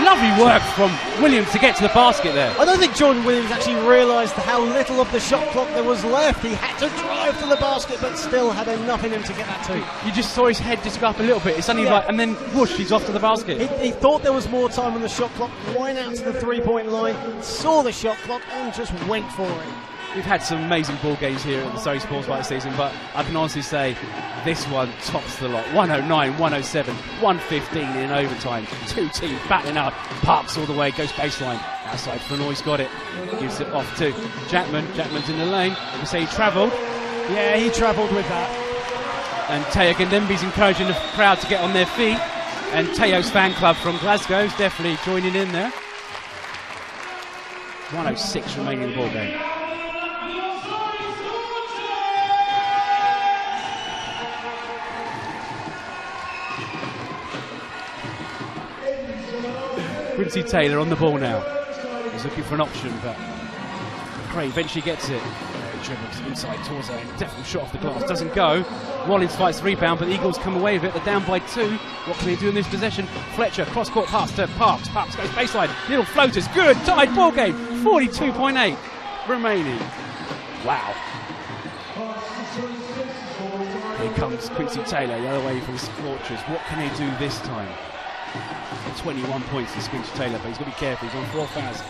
Lovely work from Williams to get to the basket there. I don't think Jordan Williams actually realised how little of the shot clock there was left. He had to drive to the basket, but still had enough in him to get that too. You just saw his head just go up a little bit. It's suddenly like, and then whoosh, he's off to the basket. He thought there was more time on the shot clock, went out to the 3-point line, saw the shot clock and just went for it. We've had some amazing ball games here at the Surrey Sports Bar this season, but I can honestly say this one tops the lot. 109, 107, 115 in overtime. 2 teams battling up. Parks all the way, goes baseline. Outside, Flournoy's got it. Gives it off to Jackman. Jackman's in the lane. We say he travelled. Yeah, he travelled with that. And Teo Gandembi's encouraging the crowd to get on their feet. And Teo's fan club from Glasgow is definitely joining in there. 106 remaining in the ball game. Quincy Taylor on the ball now. He's looking for an option, but Gray eventually gets it. Dribbles inside towards a definite shot off the glass, doesn't go. Rollins fights the rebound, but the Eagles come away with it. They're down by 2. What can they do in this possession? Fletcher, cross-court pass to Parks. Parks goes baseline. Little floaters, good, tied ball game. 42.8 remaining. Wow. Here comes Quincy Taylor, the other way from Scorchers. What can they do this time? 21 points is Quincy Taylor, but he's got to be careful. He's on 4 fouls.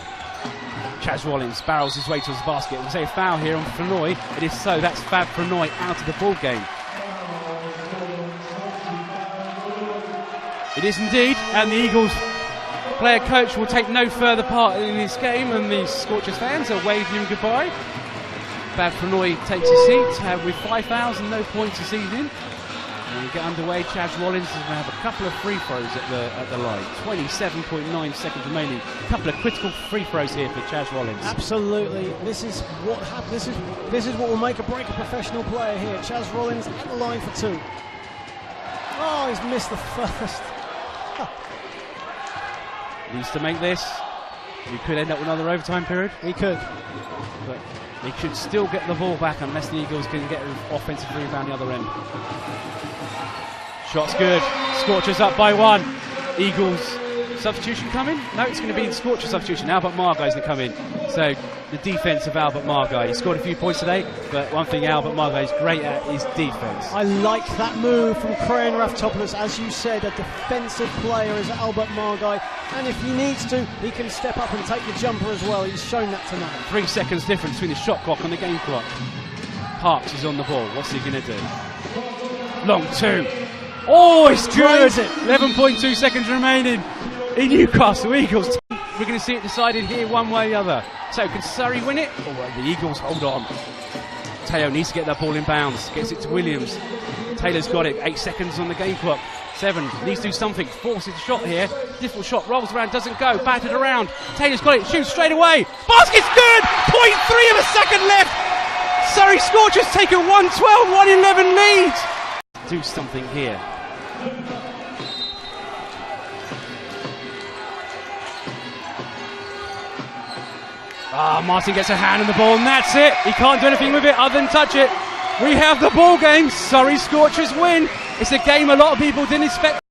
Chaz Rollins barrels his way to his basket. We'll say a foul here on Frenoy. It is so. That's Fab Frenoy out of the ball game. It is indeed, and the Eagles player coach will take no further part in this game, and the Scorchers fans are waving him goodbye. Fab Frenoy takes his seat with 5 fouls and no points this evening. And we get underway. Chaz Rollins is going to have a couple of free throws at the line. 27.9 seconds remaining. A couple of critical free throws here for Chaz Rollins. Absolutely. This is what will make or break a professional player here. Chaz Rollins at the line for 2. Oh, he's missed the first. Needs to make this. He could end up with another overtime period. He could. But he should still get the ball back unless the Eagles can get an offensive rebound the other end. Shot's good. Scorchers up by 1. Eagles substitution coming? No, it's going to be the Scorcher substitution. Albert Margai's going to come in. So the defense of Albert Margai. He scored a few points today, but one thing Albert Margai is great at is defense. I like that move from Crayon Raftopoulos. As you said, a defensive player is Albert Margai, and if he needs to, he can step up and take the jumper as well. He's shown that tonight. 3 seconds difference between the shot clock and the game clock. Parks is on the ball. What's he going to do? Long 2. Oh, it's good! 11.2 seconds remaining in Newcastle Eagles. We're going to see it decided here one way or the other. So can Surrey win it? Or will the Eagles hold on? Teo needs to get that ball in bounds. Gets it to Williams. Taylor's got it. 8 seconds on the game clock. 7 needs to do something. Forces a shot here. Difficult shot. Rolls around. Doesn't go. Battered around. Taylor's got it. Shoots straight away. Basket's good! 0.3 of a second left. Surrey Scorchers take a 1-12-1-11 lead. Do something here. Martin gets a hand on the ball and that's it. He can't do anything with it other than touch it. We have the ball game. Surrey Scorchers win. It's a game a lot of people didn't expect.